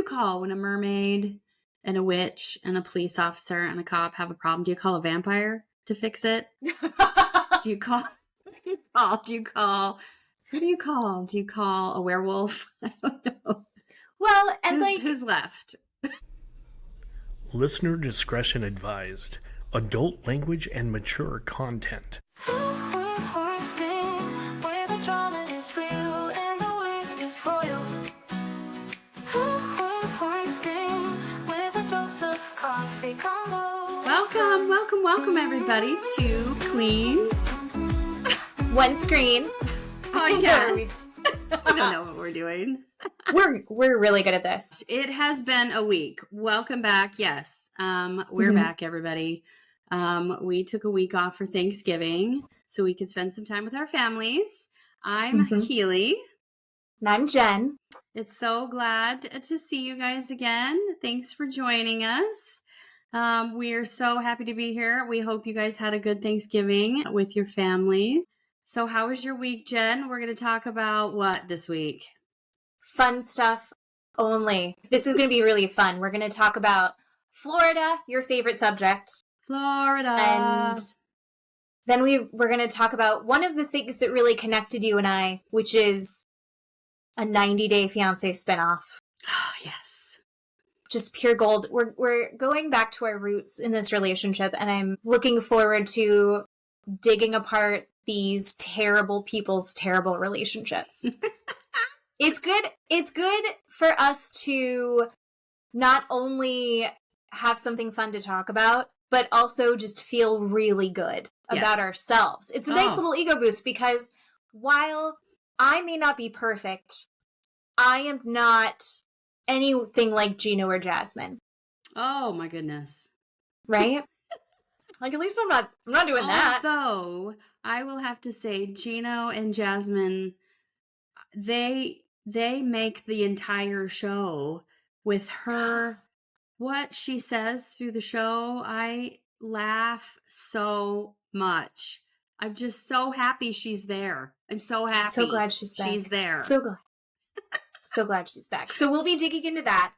call when a mermaid and a witch and a police officer and a cop have a problem? Do you call a vampire to fix it? Do you call who do you call? Do you call a werewolf? I don't know. Well, and who's left? Listener discretion advised. Adult language and mature content. Welcome everybody to Queens. One screen. Podcast. I don't know what we're doing. We're really good at this. It has been a week. Welcome back. Yes. We're back, everybody. We took a week off for Thanksgiving so we could spend some time with our families. I'm Keeley. And I'm Jen. It's so glad to see you guys again. Thanks for joining us. We are so happy to be here. We hope you guys had a good Thanksgiving with your families. So how was your week, Jen? We're going to talk about what this week? Fun stuff only. This is going to be really fun. We're going to talk about Florida, your favorite subject. Florida. And then we're going to talk about one of the things that really connected you and I, which is a 90-Day Fiancé spinoff. Oh, yes. Just pure gold. We're going back to our roots in this relationship, and I'm looking forward to digging apart these terrible people's terrible relationships. It's good for us to not only have something fun to talk about, but also just feel really good about ourselves. It's a nice little ego boost because while I may not be perfect, I am not anything like Gino or Jasmine. Oh my goodness. Right? Like, at least I'm not doing that. Although I will have to say Gino and Jasmine, they make the entire show with her, what she says through the show. I laugh so much. I'm just so happy she's there. I'm so happy. So glad she's back. She's there. So glad. So glad she's back. So we'll be digging into that.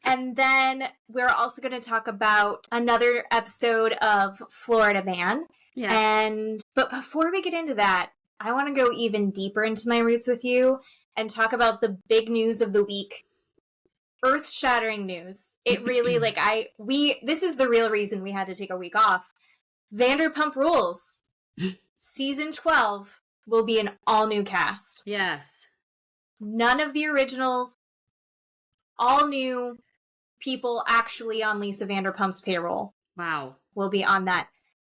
And then we're also going to talk about another episode of Florida Man. Yes. But before we get into that, I want to go even deeper into my roots with you and talk about the big news of the week. Earth-shattering news. It really, this is the real reason we had to take a week off. Vanderpump Rules. Season 12 will be an all-new cast. Yes. None of the originals, all new people actually on Lisa Vanderpump's payroll. Wow. Will be on that.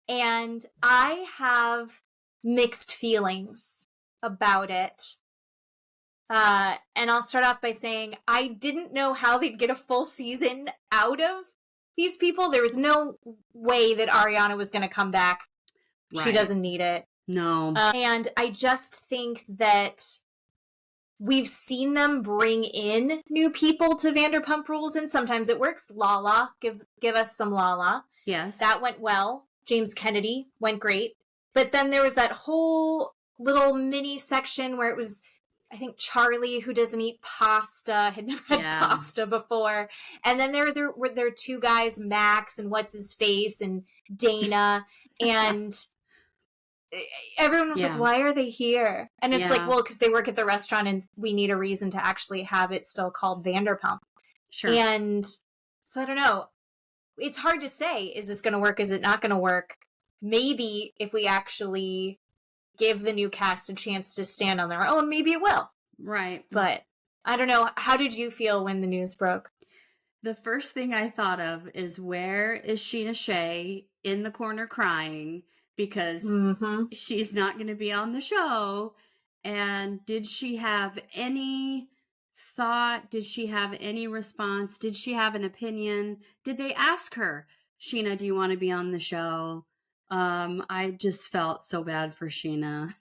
And I have mixed feelings about it. And I'll start off by saying I didn't know how they'd get a full season out of these people. There was no way that Ariana was going to come back. Right. She doesn't need it. No. And I just think that we've seen them bring in new people to Vanderpump Rules, and sometimes it works. Lala, give us some Lala. Yes. That went well. James Kennedy went great. But then there was that whole little mini section where it was, I think, Charlie, who doesn't eat pasta, had never had pasta before. And then there were two guys, Max and what's-his-face and Dana, and everyone was like, why are they here? And it's like, well, because they work at the restaurant and we need a reason to actually have it still called Vanderpump. Sure. And so I don't know. It's hard to say, is this going to work? Is it not going to work? Maybe if we actually give the new cast a chance to stand on their own, maybe it will. Right. But I don't know. How did you feel when the news broke? The first thing I thought of is, where is Sheena Shea in the corner crying? Because she's not going to be on the show. And did she have any thought? Did she have any response? Did she have an opinion? Did they ask her, Sheena, do you want to be on the show? I just felt so bad for Sheena.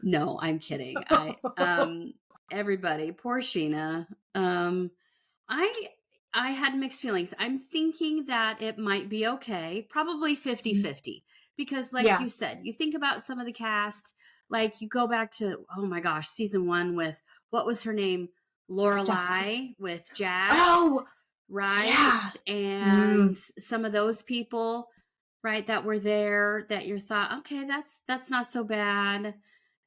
No, I'm kidding. Everybody, poor Sheena. I had mixed feelings. I'm thinking that it might be okay. Probably 50-50. Because like you said, you think about some of the cast, like you go back to, oh my gosh, season 1 with, what was her name? Lorelai with Jax. Oh, right. yeah. And some of those people, right, that were there that you thought, okay, that's not so bad.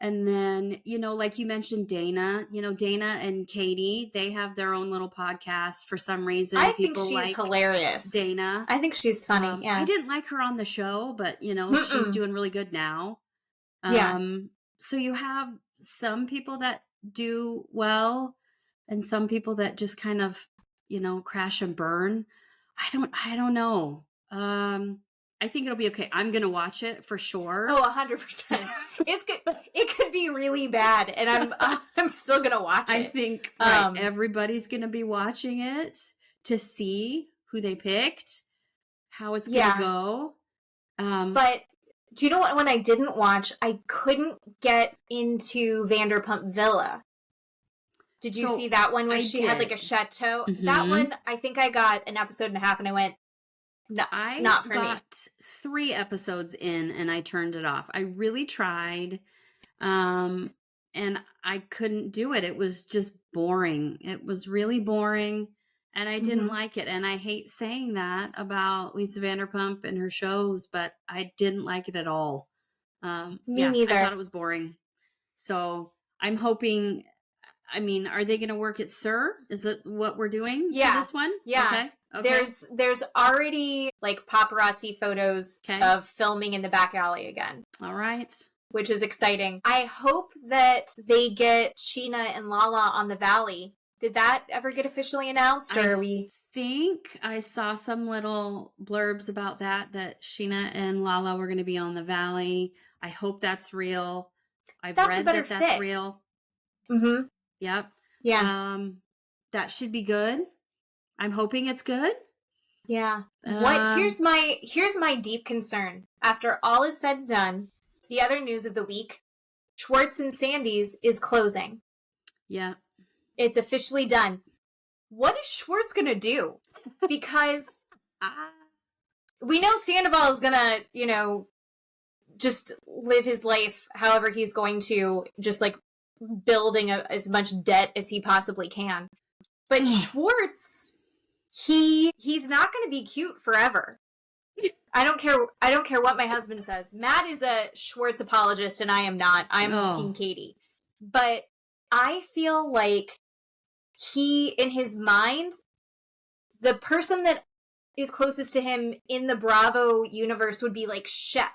And then, like you mentioned, Dana, Dana and Katie, they have their own little podcast for some reason. I think she's hilarious. Dana. I think she's funny. Yeah. I didn't like her on the show, but, she's doing really good now. So you have some people that do well and some people that just kind of, crash and burn. I don't know. I think it'll be okay. I'm going to watch it for sure. Oh, 100%. It's good. It could be really bad, and I'm still going to watch it. I think everybody's going to be watching it to see who they picked, how it's going to go. But do you know what one I didn't watch? I couldn't get into Vanderpump Villa. Did you see that one where she had like a chateau? Mm-hmm. That one, I think I got an episode and a half, and I went, no, not for me. I got 3 episodes in and I turned it off. I really tried, and I couldn't do it. It was just boring. It was really boring, and I didn't like it. And I hate saying that about Lisa Vanderpump and her shows, but I didn't like it at all. Me neither. I thought it was boring. So I'm hoping... I mean, are they going to work at SUR? Is that what we're doing for this one? Yeah. Okay. There's already like paparazzi photos of filming in the back alley again. All right. Which is exciting. I hope that they get Sheena and Lala on the Valley. Did that ever get officially announced? Or I think I saw some little blurbs about that Sheena and Lala were going to be on the Valley. I hope that's real. I've read that that's real. Mm-hmm. Yep. Yeah. That should be good. I'm hoping it's good. Yeah. Here's my deep concern. After all is said and done, the other news of the week, Schwartz and Sandy's is closing. Yeah. It's officially done. What is Schwartz going to do? Because we know Sandoval is going to, just live his life however he's going to, just like building as much debt as he possibly can. But Schwartz, he's not going to be cute forever. I don't care what my husband says. Matt is a Schwartz apologist and I am not. I'm Team Katie. But I feel like he, in his mind, the person that is closest to him in the Bravo universe would be like Shep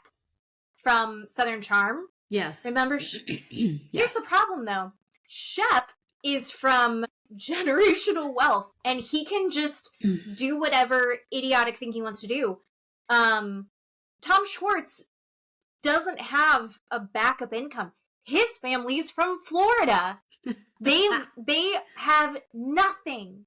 from Southern Charm. Yes. Remember? Here's the problem, though. Shep is from generational wealth, and he can just do whatever idiotic thing he wants to do. Tom Schwartz doesn't have a backup income. His family's from Florida. They have nothing.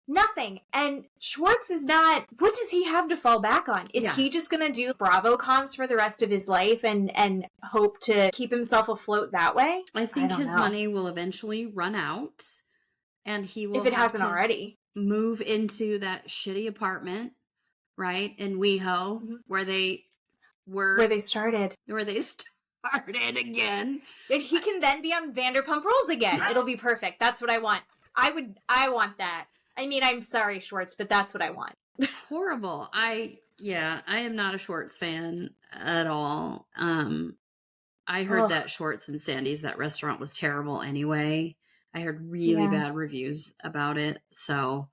Nothing. And Schwartz is not... What does he have to fall back on? Is he just going to do Bravo cons for the rest of his life and hope to keep himself afloat that way? I think his money will eventually run out. And he will, if it hasn't already, move into that shitty apartment, right? In WeHo, where they started again. And he can then be on Vanderpump Rules again. It'll be perfect. That's what I want. I want that. I mean, I'm sorry, Schwartz, but that's what I want. Horrible. I am not a Schwartz fan at all. I heard that Schwartz and Sandy's, that restaurant, was terrible anyway. I heard really bad reviews about it. So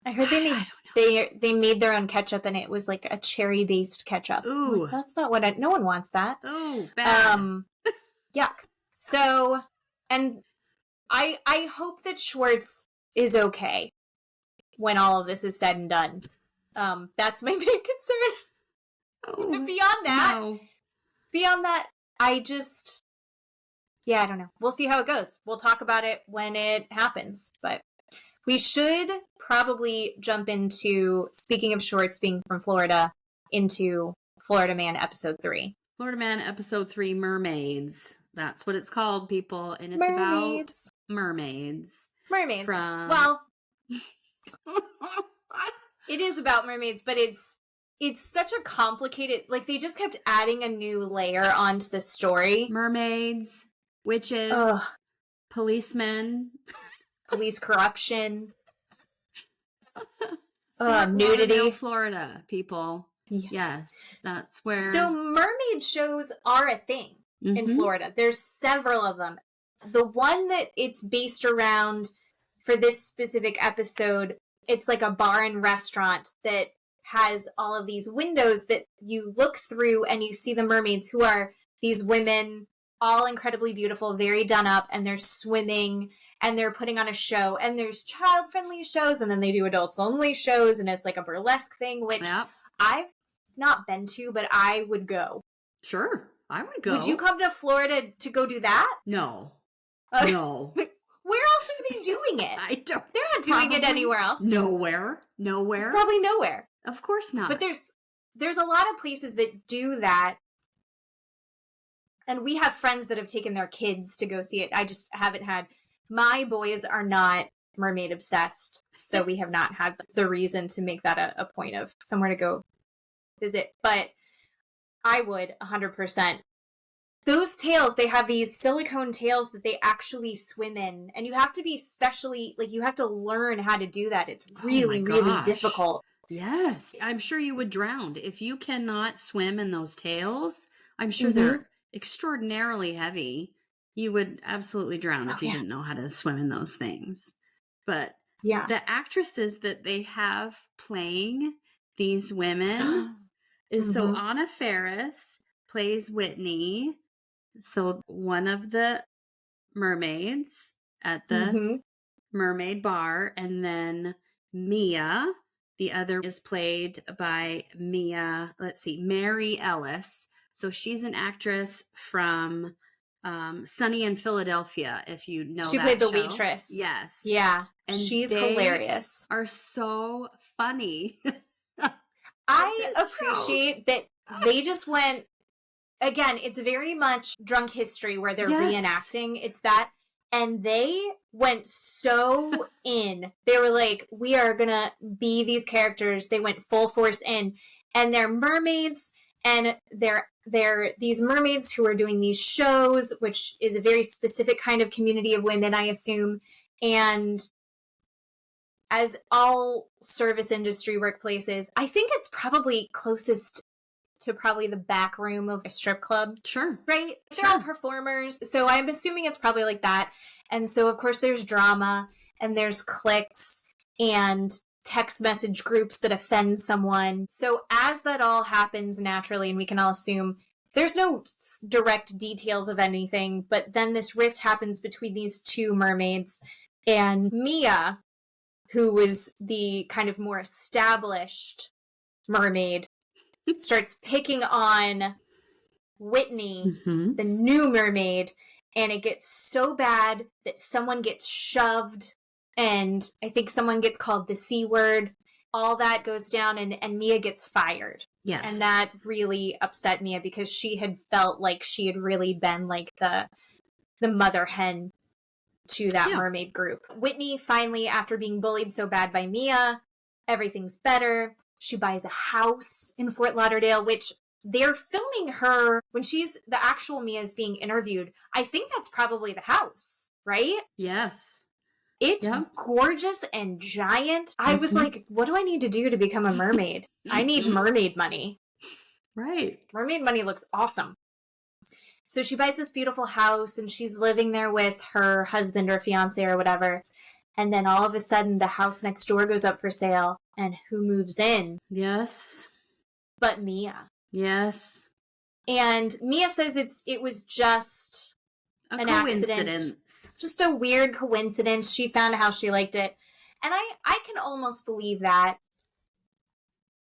I heard they made their own ketchup and it was like a cherry based ketchup. Ooh, like, that's not what no one wants that. Oh, bad. Yuck. So, and I hope that Schwartz is okay when all of this is said and done. That's my main concern. Oh, beyond that, I don't know. We'll see how it goes. We'll talk about it when it happens. But we should probably jump into, speaking of Schwartz being from Florida, into Florida Man episode 3. Florida Man episode 3, Mermaids. That's what it's called, people. And it's about mermaids. Mermaids. Well, it is about mermaids, but it's such a complicated, like, they just kept adding a new layer onto the story. Mermaids, witches, policemen. police corruption, Fort nudity. Lauderdale, Florida, people. Yes, that's where. So mermaid shows are a thing in Florida. There's several of them. The one that it's based around for this specific episode, it's like a bar and restaurant that has all of these windows that you look through and you see the mermaids, who are these women, all incredibly beautiful, very done up, and they're swimming and they're putting on a show, and there's child-friendly shows, and then they do adults-only shows, and it's like a burlesque thing, which I've not been to, but I would go. Sure, I would go. Would you come to Florida to go do that? No. No. Where else are they doing it? I don't. They're not doing it anywhere else. Nowhere. Probably nowhere. Of course not. But there's a lot of places that do that. And we have friends that have taken their kids to go see it. I just haven't had. My boys are not mermaid obsessed, so we have not had the reason to make that a point of somewhere to go visit. But I would 100%. Those tails, they have these silicone tails that they actually swim in. And you have to be specially, like, you have to learn how to do that. It's really, really difficult. Yes. I'm sure you would drown. If you cannot swim in those tails, I'm sure they're extraordinarily heavy. You would absolutely drown if you didn't know how to swim in those things. But the actresses that they have playing these women is so Anna Faris plays Whitney. So one of the mermaids at the mermaid bar, and then Mia, the other is played by Mary Ellis. So she's an actress from Sunny in Philadelphia, if you know she that played the show. waitress. Yes. Yeah. And she's hilarious. Are so funny. I appreciate that they just went, again, it's very much drunk history where they're reenacting. It's that. And they went so in. They were like, we are going to be these characters. They went full force in. And they're mermaids. And they're these mermaids who are doing these shows, which is a very specific kind of community of women, I assume. And as all service industry workplaces, I think it's probably closest to probably the back room of a strip club. Sure. Right? They're all performers. So I'm assuming it's probably like that. And so, of course, there's drama and there's cliques and text message groups that offend someone. So as that all happens naturally, and we can all assume there's no direct details of anything, but then this rift happens between these two mermaids, and Mia, who was the kind of more established mermaid, starts picking on Whitney, the new mermaid, and it gets so bad that someone gets shoved, and I think someone gets called the C word. All that goes down, and Mia gets fired. Yes. And that really upset Mia because she had felt like she had really been like the mother hen to that mermaid group. Whitney finally, after being bullied so bad by Mia, everything's better. She buys a house in Fort Lauderdale, which they're filming her when the actual Mia's being interviewed. I think that's probably the house, right? Yes. It's gorgeous and giant. I was like, what do I need to do to become a mermaid? I need mermaid money. Right. Mermaid money looks awesome. So she buys this beautiful house and she's living there with her husband or fiancé or whatever. And then all of a sudden the house next door goes up for sale. And who moves in? Yes. But Mia. Yes. And Mia says it was just an accident. Just a weird coincidence. She found how she liked it. And I can almost believe that.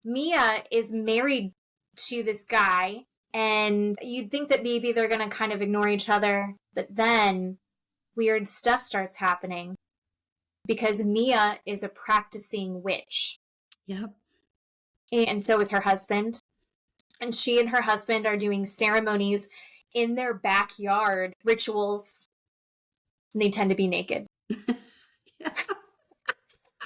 Mia is married to this guy, and you'd think that maybe they're going to kind of ignore each other, but then weird stuff starts happening because Mia is a practicing witch. Yep. And so is her husband. And she and her husband are doing ceremonies in their backyard, rituals, and they tend to be naked.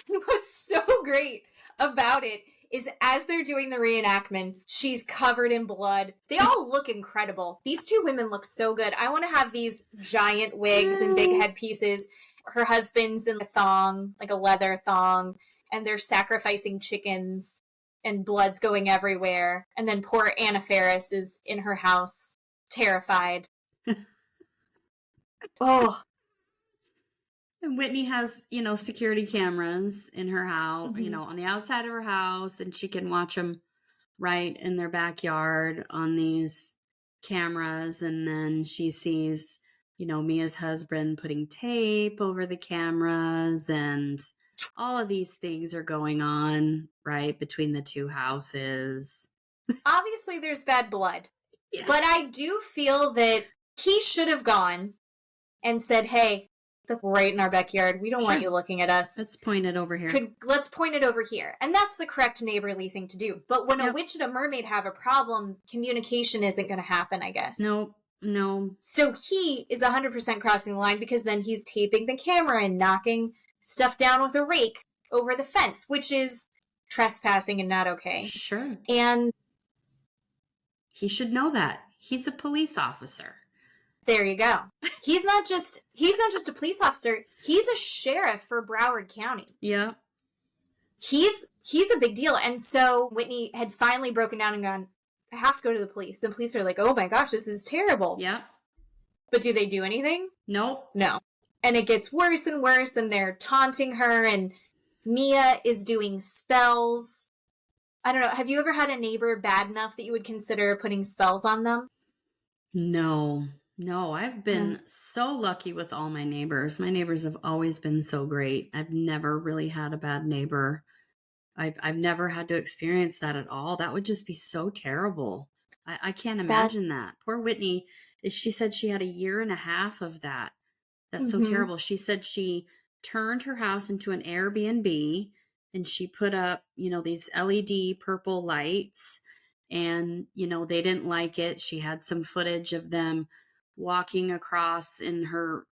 What's so great about it is as they're doing the reenactments, she's covered in blood. They all look incredible. These two women look so good. I want to have these giant wigs and big headpieces her husband's in a thong, like a leather thong, and they're sacrificing chickens and blood's going everywhere. And then poor Anna Faris is in her house, terrified. Oh. And Whitney has, security cameras in her house, on the outside of her house, and she can watch them right in their backyard on these cameras. And then she sees, Mia's husband putting tape over the cameras, and all of these things are going on, right, between the two houses. Obviously, there's bad blood. Yes. But I do feel that he should have gone and said, hey, that's right in our backyard. We don't want you looking at us. Let's point it over here. Let's point it over here. And that's the correct neighborly thing to do. But when a witch and a mermaid have a problem, communication isn't going to happen, I guess. No. So he is 100% crossing the line, because then he's taping the camera and knocking stuff down with a rake over the fence, which is trespassing and not okay. Sure. And he should know that. He's a police officer. There you go. He's not just a police officer. He's a sheriff for Broward County. Yeah. He's a big deal. And so Whitney had finally broken down and gone, I have to go to the police. The police are like, oh my gosh, this is terrible. Yeah. But do they do anything? Nope. No. And it gets worse and worse, and they're taunting her, and Mia is doing spells. I don't know. Have you ever had a neighbor bad enough that you would consider putting spells on them? No, I've been so lucky with all my neighbors. My neighbors have always been so great. I've never really had a bad neighbor. I've never had to experience that at all. That would just be so terrible. I can't imagine that. Poor Whitney, she said she had 1.5 years of that. That's so terrible. She said she turned her house into an Airbnb, and she put up, these LED purple lights, and, they didn't like it. She had some footage of them walking across in her,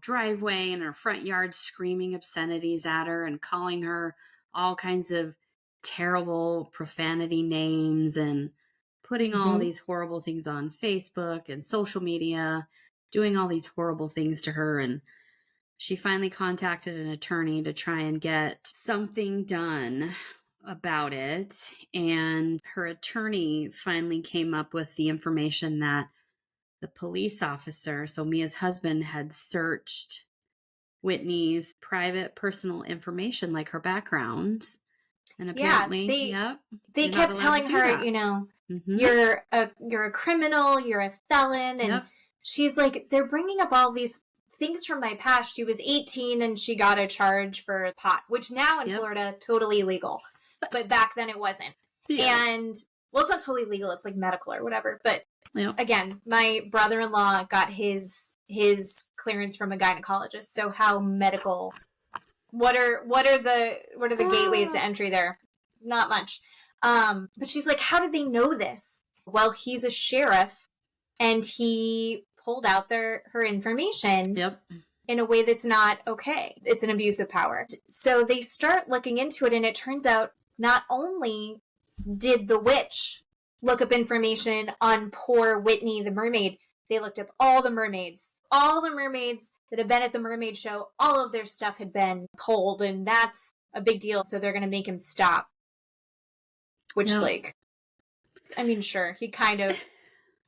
driveway in her front yard, screaming obscenities at her and calling her all kinds of terrible profanity names, and putting all these horrible things on Facebook and social media, doing all these horrible things to her. And she finally contacted an attorney to try and get something done about it. And her attorney finally came up with the information that the police officer, so Mia's husband, had searched Whitney's private personal information, like her background. And apparently, they kept telling her, you're a criminal, you're a felon. And she's like, they're bringing up all these things from my past. She was 18 and she got a charge for pot, which now in Florida, totally legal. But back then it wasn't. And, well, it's not totally legal. It's like medical or whatever. But again, my brother-in-law got his clearance from a gynecologist. So how medical, what are the gateways to entry there? Not much. But she's like, how did they know this? Well, he's a sheriff, and he pulled out her information in a way that's not okay. It's an abuse of power. So they start looking into it, and it turns out not only did the witch look up information on poor Whitney the mermaid, they looked up all the mermaids. All the mermaids that had been at the mermaid show, all of their stuff had been pulled, and that's a big deal. So they're going to make him stop. Which, I mean, sure, he kind of,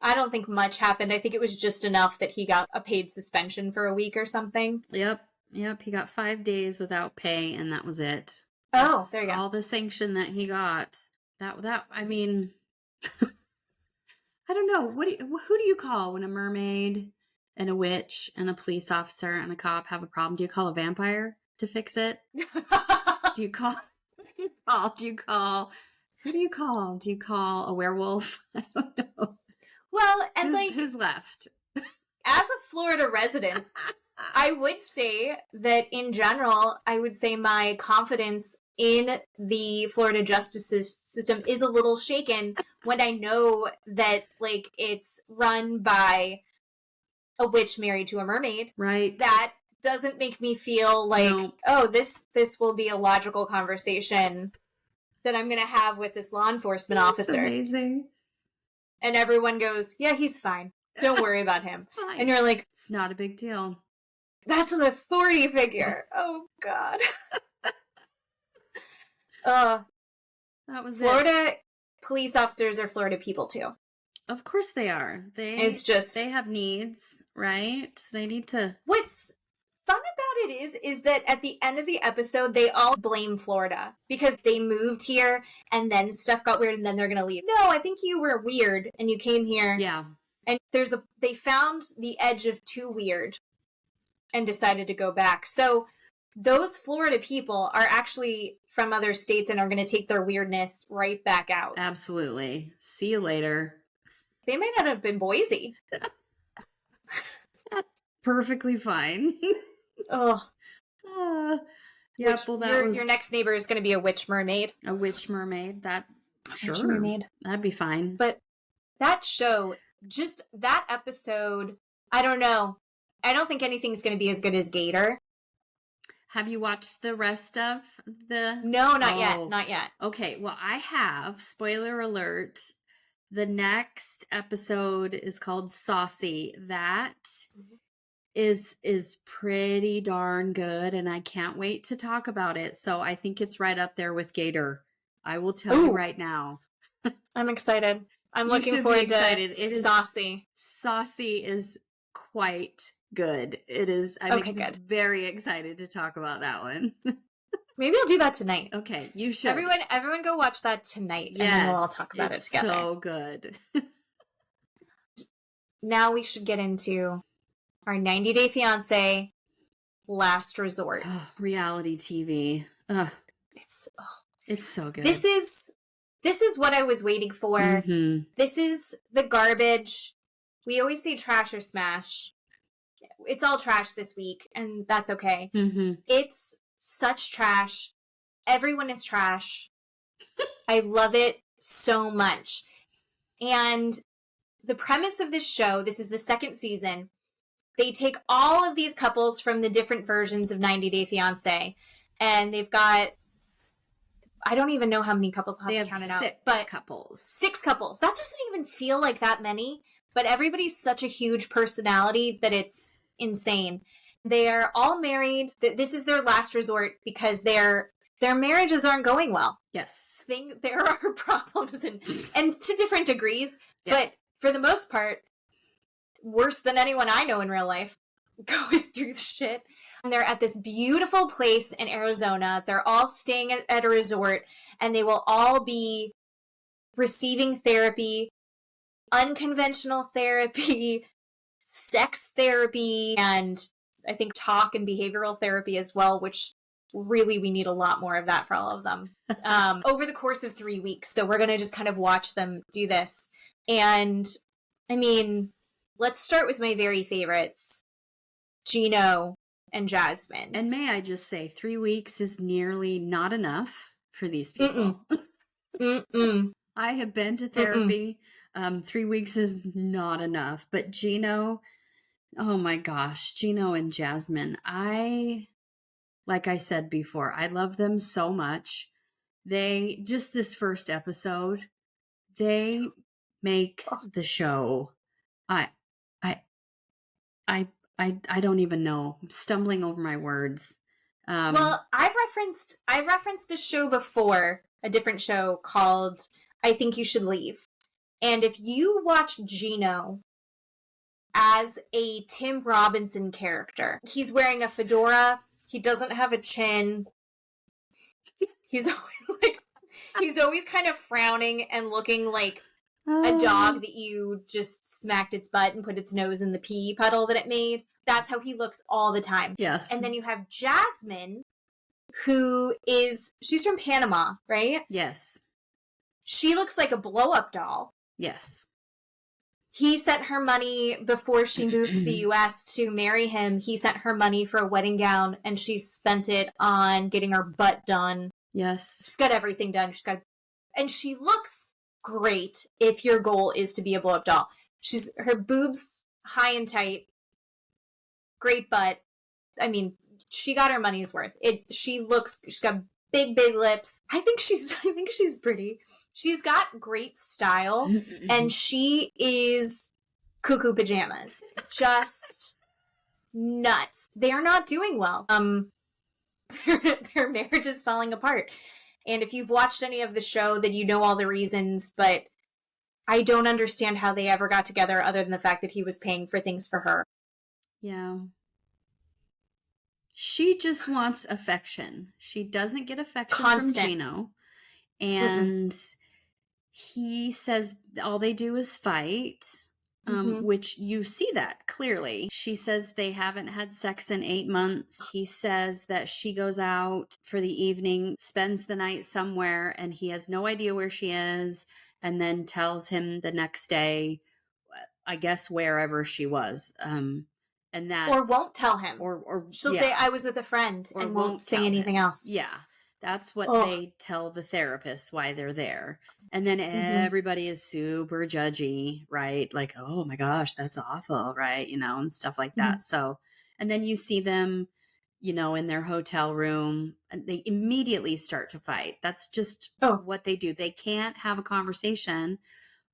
I don't think much happened. I think it was just enough that he got a paid suspension for a week or something. Yep. He got 5 days without pay, and that was it. That's there you go. All the sanction that he got. I mean, I don't know. Who do you call when a mermaid and a witch and a police officer and a cop have a problem? Do you call a vampire to fix it? Do you call a werewolf? I don't know. Well, and who's left? As a Florida resident, I would say that in general, I would say my confidence in the Florida justice system is a little shaken when I know that it's run by a witch married to a mermaid. Right. That doesn't make me feel like, this will be a logical conversation that I'm going to have with this law enforcement officer. Amazing. And everyone goes, yeah, he's fine. Don't worry about him. It's fine. And you're like, it's not a big deal. That's an authority figure. Oh, God. That was Florida police officers are Florida people, too. Of course they are. It's just... They have needs, right? They need to... What's fun about it is that at the end of the episode, they all blame Florida because they moved here and then stuff got weird and then they're going to leave. No, I think you were weird and you came here. Yeah. And they found the edge of too weird and decided to go back. So those Florida people are actually from other states and are going to take their weirdness right back out. Absolutely. See you later. They might not have been Boise. Perfectly fine. Oh. Yeah, well, that was... Your next neighbor is going to be a witch mermaid. A witch mermaid. Sure. Witch mermaid. That'd be fine. But that show, just that episode, I don't know. I don't think anything's going to be as good as Gator. Have you watched the rest of the... No, not yet. Not yet. Okay, well, I have. Spoiler alert. The next episode is called Saucy. That is pretty darn good, and I can't wait to talk about it. So I think it's right up there with Gator. I will tell you right now. I'm excited. I'm looking forward to it. Saucy. Saucy is quite good. It is. I'm very excited to talk about that one. Maybe I'll do that tonight. Okay, you should. Everyone go watch that tonight. Yes, and then we'll all talk about it together. So good. Now we should get into our 90 Day Fiancé last resort. Reality TV. It's so good. This is what I was waiting for. Mm-hmm. This is the garbage. We always say trash or smash. It's all trash this week, and that's okay. Mm-hmm. It's such trash. Everyone is trash. I love it so much. And the premise of this show, this is the second season, they take all of these couples from the different versions of 90 Day Fiancé, and they've got, I don't even know how many couples. I'll have to count it out. Six couples. That doesn't even feel like that many, but everybody's such a huge personality that it's insane. They are all married. This is their last resort because their marriages aren't going well. Yes. There are problems and to different degrees, but for the most part, worse than anyone I know in real life going through shit. And they're at this beautiful place in Arizona. They're all staying at a resort, and they will all be receiving therapy, unconventional therapy, sex therapy, and I think talk and behavioral therapy as well, which really we need a lot more of that for all of them over the course of 3 weeks. So we're going to just kind of watch them do this. And I mean, let's start with my very favorites, Gino and Jasmine. And may I just say, 3 weeks is nearly not enough for these people. I have been to therapy. 3 weeks is not enough. But Gino, oh my gosh, Gino and Jasmine, like I said before, I love them so much. They, just this first episode, they make the show. I don't even know. I'm stumbling over my words. Well, I've referenced this show before, a different show called I Think You Should Leave. And if you watch Gino as a Tim Robinson character, he's wearing a fedora. He doesn't have a chin. He's always kind of frowning and looking like a dog that you just smacked its butt and put its nose in the pee puddle that it made. That's how he looks all the time. Yes. And then you have Jasmine, she's from Panama, right? Yes. She looks like a blow-up doll. Yes. He sent her money before she moved to the U.S. to marry him. He sent her money for a wedding gown, and she spent it on getting her butt done. Yes. She's got everything done. And she looks great if your goal is to be a blow-up doll. Her boobs high and tight, great butt. I mean, she got her money's worth. She's got big lips. I think she's pretty. She's got great style, and she is cuckoo pajamas. Just nuts. They're not doing well. Their marriage is falling apart. And if you've watched any of the show, then you know all the reasons, but I don't understand how they ever got together other than the fact that he was paying for things for her. Yeah. She just wants affection. She doesn't get affection from Gino. And he says all they do is fight, which you see that clearly. She says they haven't had sex in 8 months. He says that she goes out for the evening, spends the night somewhere, and he has no idea where she is, and then tells him the next day, I guess wherever she was. And that, or won't tell him, or she'll say I was with a friend, and won't say anything else. Yeah, that's what they tell the therapist why they're there. And then everybody is super judgy, right? Like, oh my gosh, that's awful, right? You know, and stuff like that. So, and then you see them, you know, in their hotel room, and they immediately start to fight. That's just what they do. They can't have a conversation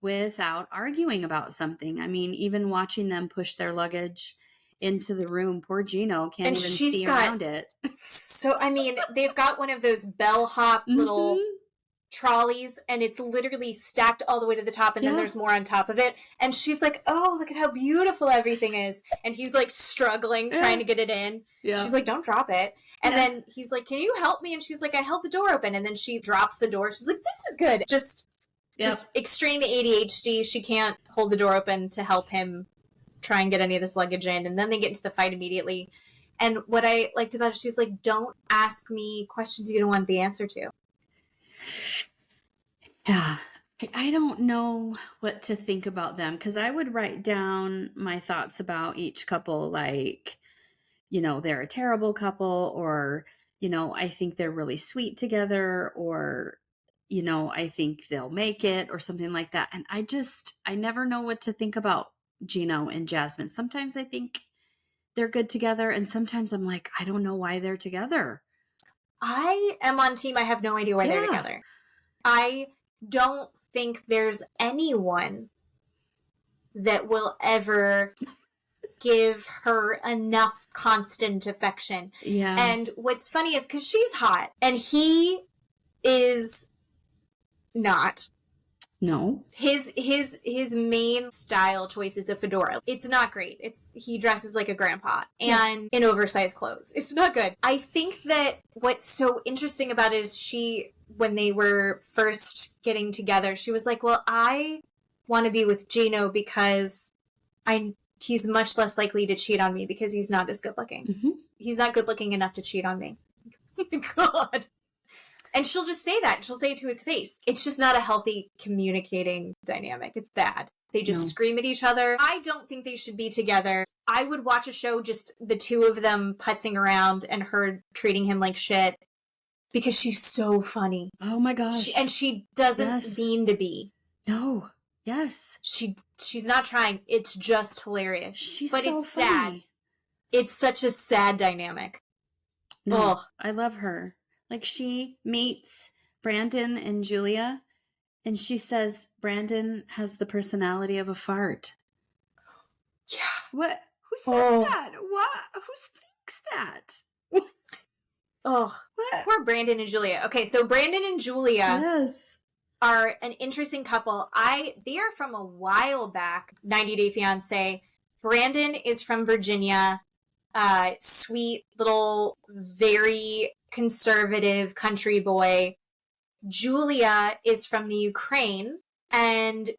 without arguing about something. I mean, even watching them push their luggage into the room, poor Gino can't even see around it. So, I mean, they've got one of those bellhop little trolleys, and it's literally stacked all the way to the top, and then there's more on top of it. And she's like, oh, look at how beautiful everything is. And he's like struggling, trying to get it in. Yeah. She's like, don't drop it. And then he's like, can you help me? And she's like, I held the door open. And then she drops the door. She's like, this is good. Just extreme ADHD. She can't hold the door open to help him try and get any of this luggage in. And then they get into the fight immediately. And what I liked about it, she's like, don't ask me questions you don't want the answer to. Yeah. I don't know what to think about them, because I would write down my thoughts about each couple, like, you know, they're a terrible couple, or, you know, I think they're really sweet together, or, you know, I think they'll make it, or something like that. And I never know what to think about Gino and Jasmine. Sometimes I think they're good together, and sometimes I'm like, I don't know why they're together. I am on team I have no idea why they're together. I don't think there's anyone that will ever give her enough constant affection. Yeah. And what's funny is because she's hot and he is not. No. His main style choice is a fedora. It's not great. He dresses like a grandpa and in oversized clothes. It's not good. I think that what's so interesting about it is when they were first getting together, she was like, well, I want to be with Gino because he's much less likely to cheat on me because he's not as good looking. Mm-hmm. He's not good looking enough to cheat on me. God. And she'll just say that. She'll say it to his face. It's just not a healthy communicating dynamic. It's bad. They just scream at each other. I don't think they should be together. I would watch a show just the two of them putzing around and her treating him like shit because she's so funny. Oh my gosh. She doesn't mean to be. No. Yes. She's not trying. It's just hilarious. But so it's funny. Sad. It's such a sad dynamic. No, I love her. Like, she meets Brandon and Julia, and she says, Brandon has the personality of a fart. Yeah. What? Who says that? What? Who thinks that? What? Poor Brandon and Julia. Okay, so Brandon and Julia are an interesting couple. They are from a while back, 90 Day Fiancé. Brandon is from Virginia. Sweet little, very conservative country boy. Julia is from the Ukraine, and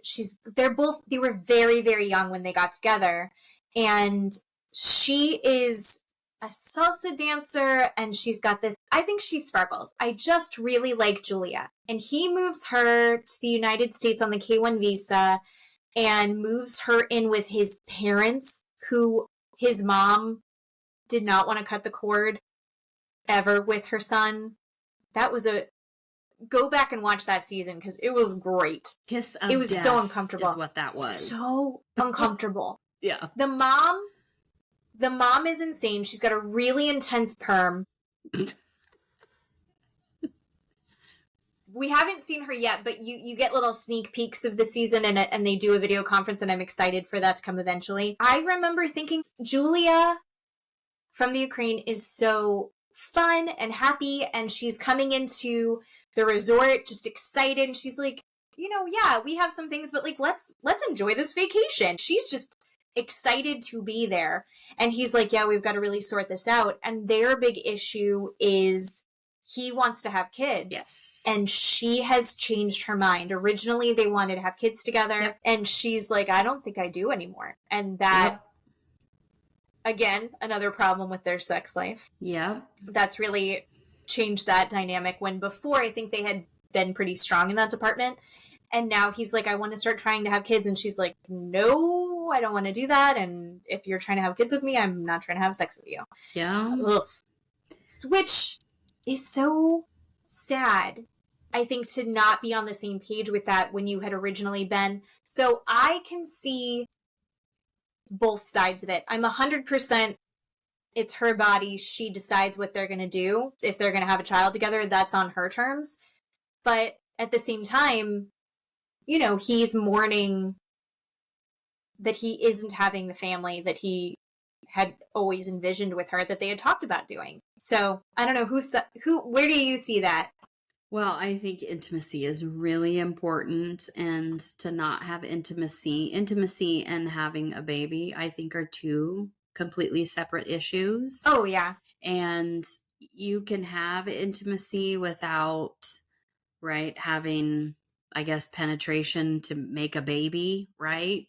they were very, very young when they got together, and she is a salsa dancer, and she's got this, I think she sparkles. I just really like Julia, and he moves her to the United States on the K-1 visa and moves her in with his parents, who his mom did not want to cut the cord ever with her son. That was go back and watch that season because it was great. Kiss of It was death so uncomfortable. Is what that was. So uncomfortable. Yeah. The mom is insane. She's got a really intense perm. We haven't seen her yet, but you get little sneak peeks of the season, and they do a video conference, and I'm excited for that to come eventually. I remember thinking Julia from the Ukraine is so fun and happy, and she's coming into the resort just excited, and she's like, yeah, we have some things, but like let's enjoy this vacation. She's just excited to be there. And he's like, yeah, we've got to really sort this out. And their big issue is he wants to have kids. Yes. And she has changed her mind. Originally, they wanted to have kids together. Yep. And she's like, I don't think I do anymore. And that, again, another problem with their sex life. Yeah. That's really changed that dynamic, when before I think they had been pretty strong in that department. And now he's like, I want to start trying to have kids. And she's like, no, I don't want to do that. And if you're trying to have kids with me, I'm not trying to have sex with you. Yeah. Ugh. Which is so sad, I think, to not be on the same page with that when you had originally been. So I can see both sides of it. I'm 100%, it's her body. She decides what they're going to do. If they're going to have a child together, that's on her terms. But at the same time, he's mourning that he isn't having the family that he had always envisioned with her, that they had talked about doing. So I don't know where do you see that? Well, I think intimacy is really important, and to not have intimacy and having a baby, I think, are two completely separate issues. Oh, yeah. And you can have intimacy without, right, having, I guess, penetration to make a baby, right?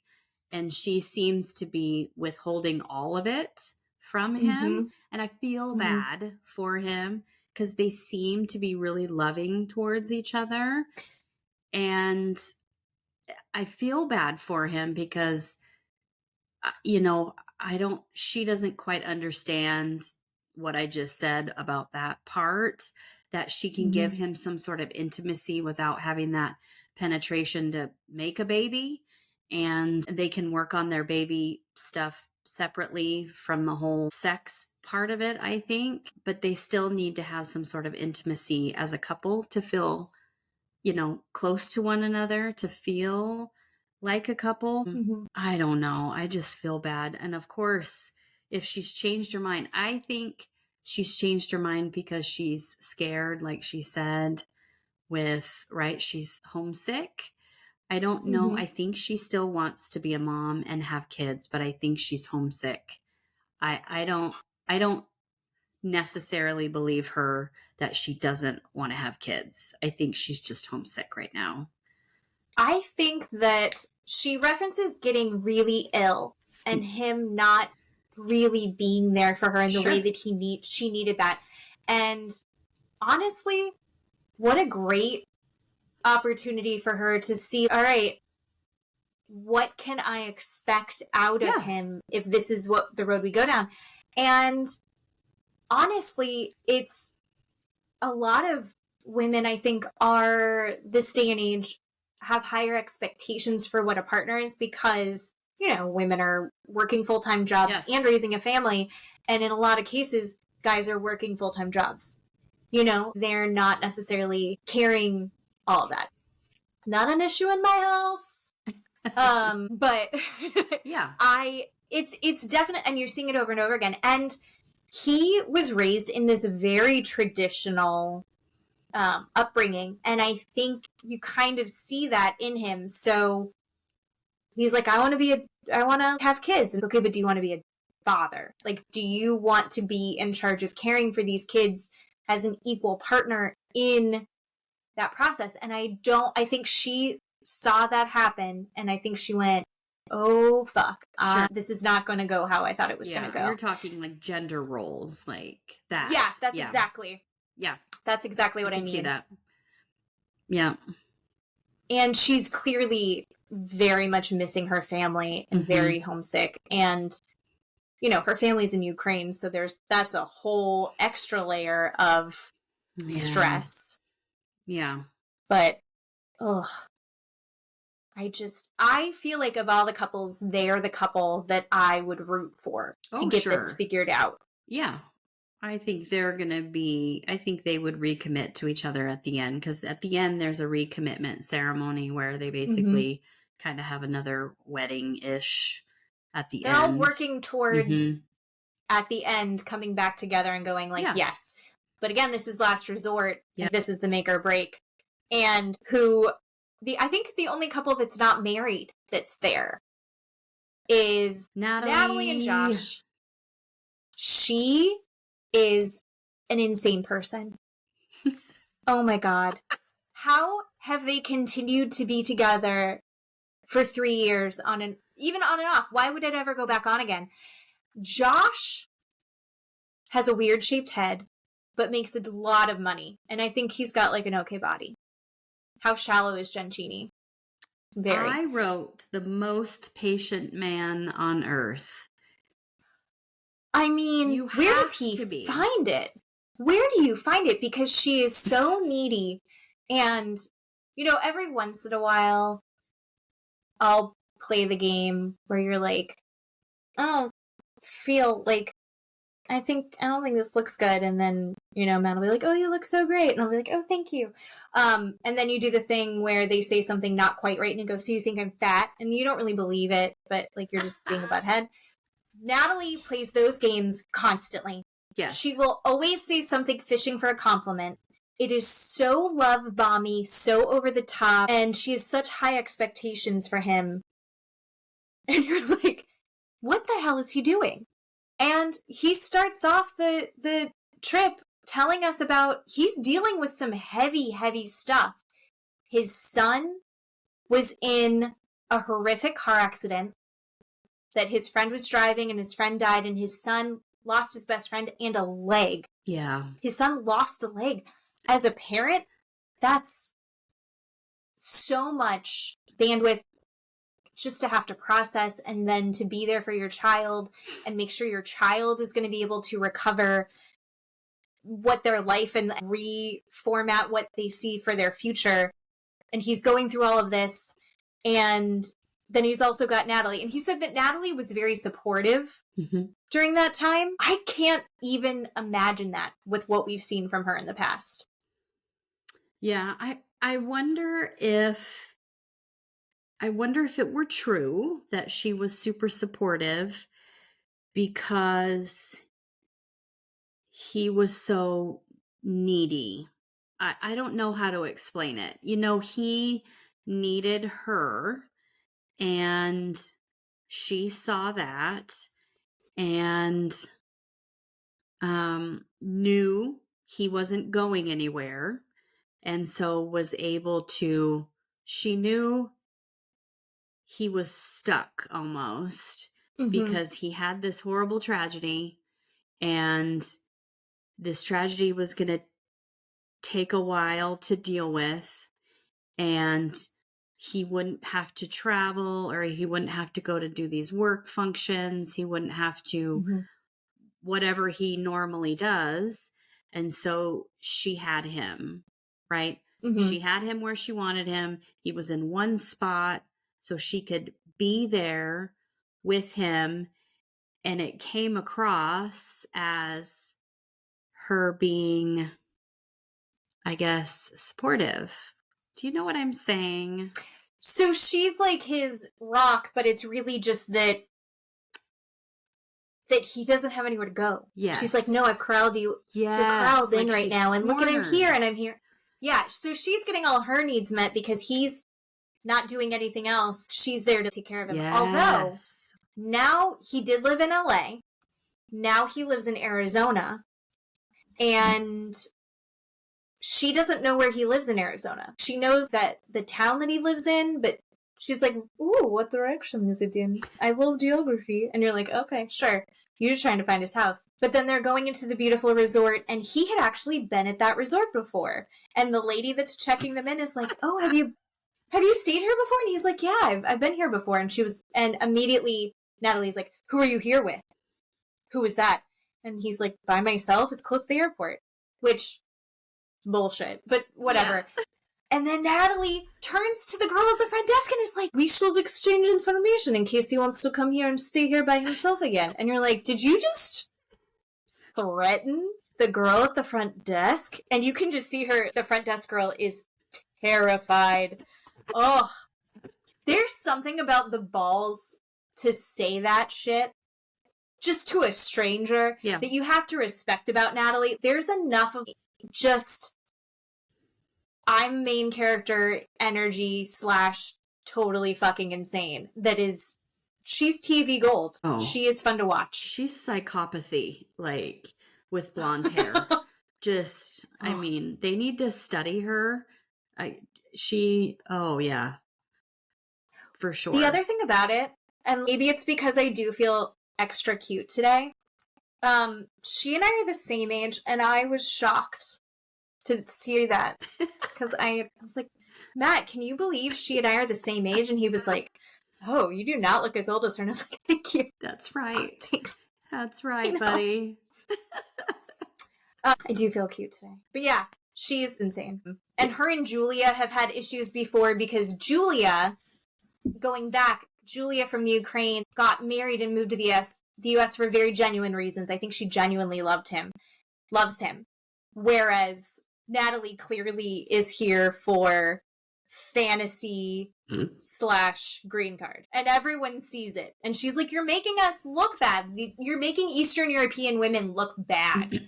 And she seems to be withholding all of it from him. And I feel bad for him, because they seem to be really loving towards each other. And I feel bad for him because, she doesn't quite understand what I just said about that part, that she can give him some sort of intimacy without having that penetration to make a baby. And they can work on their baby stuff separately from the whole sex part of it, I think. But they still need to have some sort of intimacy as a couple to feel, close to one another, to feel like a couple. I don't know. I just feel bad. And of course, if she's changed her mind, I think she's changed her mind because she's scared, like she said, she's homesick. I don't know. I think she still wants to be a mom and have kids, but I think she's homesick. I don't necessarily believe her that she doesn't want to have kids. I think she's just homesick right now. I think that she references getting really ill and him not really being there for her in the way that she needed that. And honestly, what a great opportunity for her to see, all right, what can I expect out of him if this is what the road we go down? And honestly, it's a lot of women, I think, are this day and age have higher expectations for what a partner is, because women are working full-time jobs and raising a family, and in a lot of cases guys are working full-time jobs. They're not necessarily carrying all of that. Not an issue in my house. But yeah, it's definite, and you're seeing it over and over again. And he was raised in this very traditional upbringing, and I think you kind of see that in him. So he's like, I want to have kids. And okay, but do you want to be a father? Like, do you want to be in charge of caring for these kids as an equal partner in that process? And I think she saw that happen, and I think she went, oh fuck, this is not going to go how I thought it was going to go. You're talking like gender roles, like that. Yeah, that's exactly. Yeah, that's exactly what I mean. See that? Yeah, and she's clearly very much missing her family and very homesick, and her family's in Ukraine, so that's a whole extra layer of stress. Yeah, but I feel like of all the couples, they're the couple that I would root for to get this figured out. Yeah. I think they would recommit to each other at the end, because at the end there's a recommitment ceremony where they basically kind of have another wedding-ish at the end. They're all working towards at the end coming back together and going like, yes. But again, this is last resort. Yeah. This is the make or break. And I think the only couple that's not married that's there is Natalie and Josh. She is an insane person. Oh my God. How have they continued to be together for 3 years even on and off? Why would it ever go back on again? Josh has a weird shaped head, but makes a lot of money. And I think he's got like an okay body. How shallow is Jen Cheney? Very. I wrote the most patient man on earth. I mean, where does he find it? Where do you find it? Because she is so needy. And, every once in a while, I'll play the game where you're like, I don't feel like, I don't think this looks good. And then, Matt will be like, oh, you look so great. And I'll be like, oh, thank you. And then you do the thing where they say something not quite right and it goes, so you think I'm fat? And you don't really believe it, but like you're just being a butthead. Natalie plays those games constantly. Yes. She will always say something fishing for a compliment. It is so love bomby, so over the top, and she has such high expectations for him. And you're like, what the hell is he doing? And he starts off the trip telling us about he's dealing with some heavy, heavy stuff. His son was in a horrific car accident that his friend was driving and his friend died and his son lost his best friend and a leg. Yeah. His son lost a leg. As a parent, that's so much bandwidth just to have to process and then to be there for your child and make sure your child is going to be able to recover what their life and reformat what they see for their future. And he's going through all of this. And then he's also got Natalie. And he said that Natalie was very supportive during that time. I can't even imagine that with what we've seen from her in the past. Yeah, I wonder if it were true that she was super supportive because he was so needy. I don't know how to explain it. He needed her and she saw that and knew he wasn't going anywhere. And so was able to, she knew he was stuck almost because he had this horrible tragedy and this tragedy was going to take a while to deal with and he wouldn't have to travel or he wouldn't have to go to do these work functions. He wouldn't have to whatever he normally does. And so she had him. Right? She had him where she wanted him. He was in one spot so she could be there with him. And it came across as her being, I guess, supportive. Do you know what I'm saying? So she's like his rock, but it's really just that he doesn't have anywhere to go. Yes. She's like, no, I've corralled you. Yes. You're corralled in right now. And look at him here and I'm here. Yeah, so she's getting all her needs met because he's not doing anything else. She's there to take care of him. Yes. Although, now he did live in LA. Now he lives in Arizona. And she doesn't know where he lives in Arizona. She knows that the town that he lives in, but she's like, ooh, what direction is it in? I love geography. And you're like, okay, sure. You're just trying to find his house. But then they're going into the beautiful resort, and he had actually been at that resort before. And the lady that's checking them in is like, oh, have you stayed here before? And he's like, yeah, I've been here before. And immediately Natalie's like, who are you here with? Who is that? And he's like, by myself. It's close to the airport. Which, bullshit. But whatever. Yeah. And then Natalie turns to the girl at the front desk and is like, we should exchange information in case he wants to come here and stay here by himself again. And you're like, did you just threaten the girl at the front desk? And you can just see her, the front desk girl is terrified. Oh, there's something about the balls to say that shit just to a stranger that you have to respect about Natalie. There's enough of just I'm main character energy / totally fucking insane. That is, she's TV gold. Oh. She is fun to watch. She's psychopathy, like, with blonde hair. Just, I mean, they need to study her. Oh yeah, for sure. The other thing about it, and maybe it's because I do feel extra cute today, she and I are the same age, and I was shocked to see that. Because I was like, Matt, can you believe she and I are the same age? And he was like, oh, you do not look as old as her. And I was like, thank you. That's right. Thanks. That's right, buddy. I do feel cute today. But yeah, she's insane. And her and Julia have had issues before because Julia, going back, Julia from the Ukraine got married and moved to the US for very genuine reasons. I think she genuinely loves him. Whereas Natalie clearly is here for fantasy / green card. And everyone sees it. And she's like, you're making us look bad. You're making Eastern European women look bad.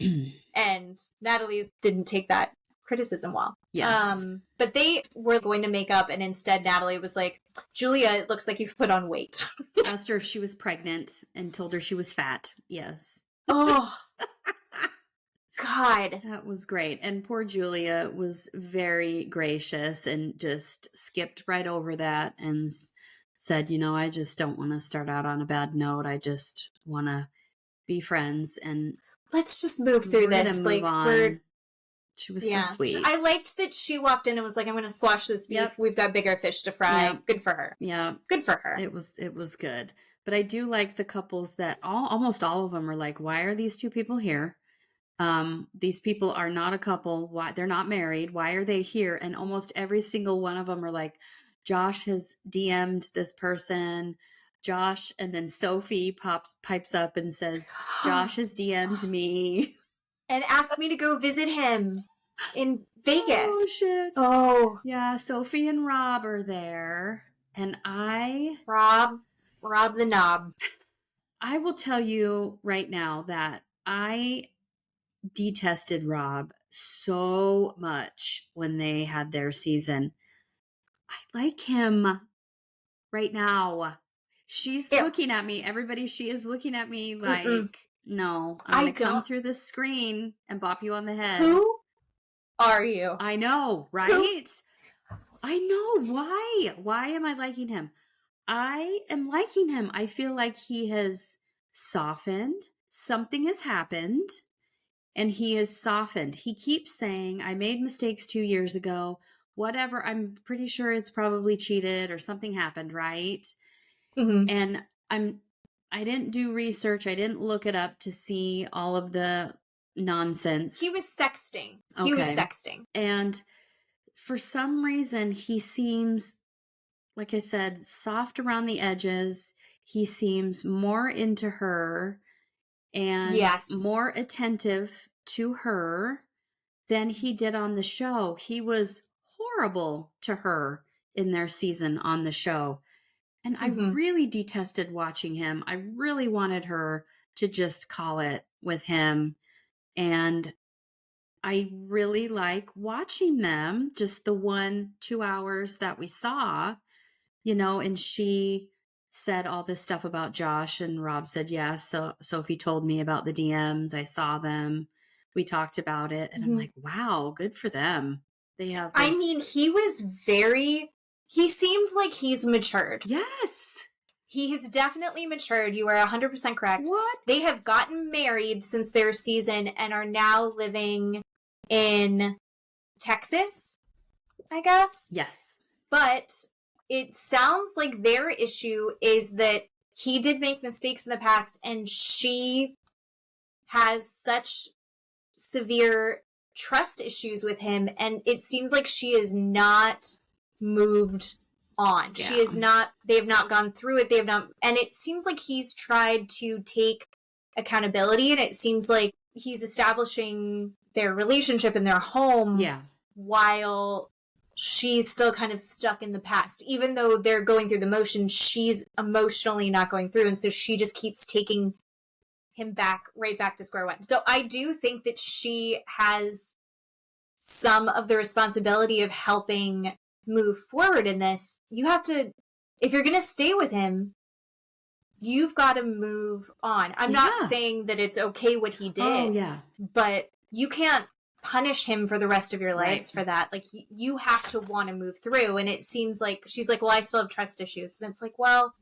And Natalie didn't take that criticism well. Yes. But they were going to make up, and instead Natalie was like, Julia, it looks like you've put on weight. Asked her if she was pregnant and told her she was fat. Yes. Oh, God. That was great. And poor Julia was very gracious and just skipped right over that and said, I just don't want to start out on a bad note. I just want to be friends and let's just move through this. Move on. She was so sweet. I liked that she walked in and was like, I'm going to squash this beef. Yep. We've got bigger fish to fry. Yep. Good for her. Yeah. Good for her. It was good. But I do like the couples that almost all of them are like, why are these two people here? These people are not a couple. Why they're not married? Why are they here? And almost every single one of them are like, Josh has DM'd this person. Josh, and then Sophie pipes up and says, Josh has DM'd me. And asked me to go visit him in Vegas. Oh, shit. Oh. Yeah, Sophie and Rob are there. And Rob the knob. I will tell you right now that I detested Rob so much when they had their season. I like him right now. She's looking at me. Everybody, she is looking at me like... No, I'm going to come through this screen and bop you on the head. Who are you? I know, right? I know. Why? Why am I liking him? I am liking him. I feel like he has softened. Something has happened and he has softened. He keeps saying, I made mistakes 2 years ago. Whatever. I'm pretty sure it's probably cheated or something happened, right? Mm-hmm. And I didn't do research. I didn't look it up to see all of the nonsense. He was sexting. And for some reason, he seems, like I said, soft around the edges. He seems more into her and more attentive to her than he did on the show. He was horrible to her in their season on the show. And I really detested watching him. I really wanted her to just call it with him. And I really like watching them, just the 1-2 hours that we saw, and she said all this stuff about Josh and Rob said, yes. So Sophie told me about the DMs. I saw them. We talked about it. And I'm like, wow, good for them. They have this... I mean, he seems like he's matured. Yes. He has definitely matured. You are 100% correct. What? They have gotten married since their season and are now living in Texas, I guess. Yes. But it sounds like their issue is that he did make mistakes in the past and she has such severe trust issues with him. And it seems like she is not moved on. Yeah. She is not, they have not gone through it. They have not, and it seems like he's tried to take accountability and it seems like he's establishing their relationship in their home while she's still kind of stuck in the past. Even though they're going through the motions, she's emotionally not going through. And so she just keeps taking him right back to square one. So I do think that she has some of the responsibility of helping move forward in this. You have to, if you're going to stay with him, you've got to move on. I'm not saying that it's okay what he did, but you can't punish him for the rest of your lives for that. Like, you have to want to move through. And it seems like she's like, well, I still have trust issues. And it's like, well,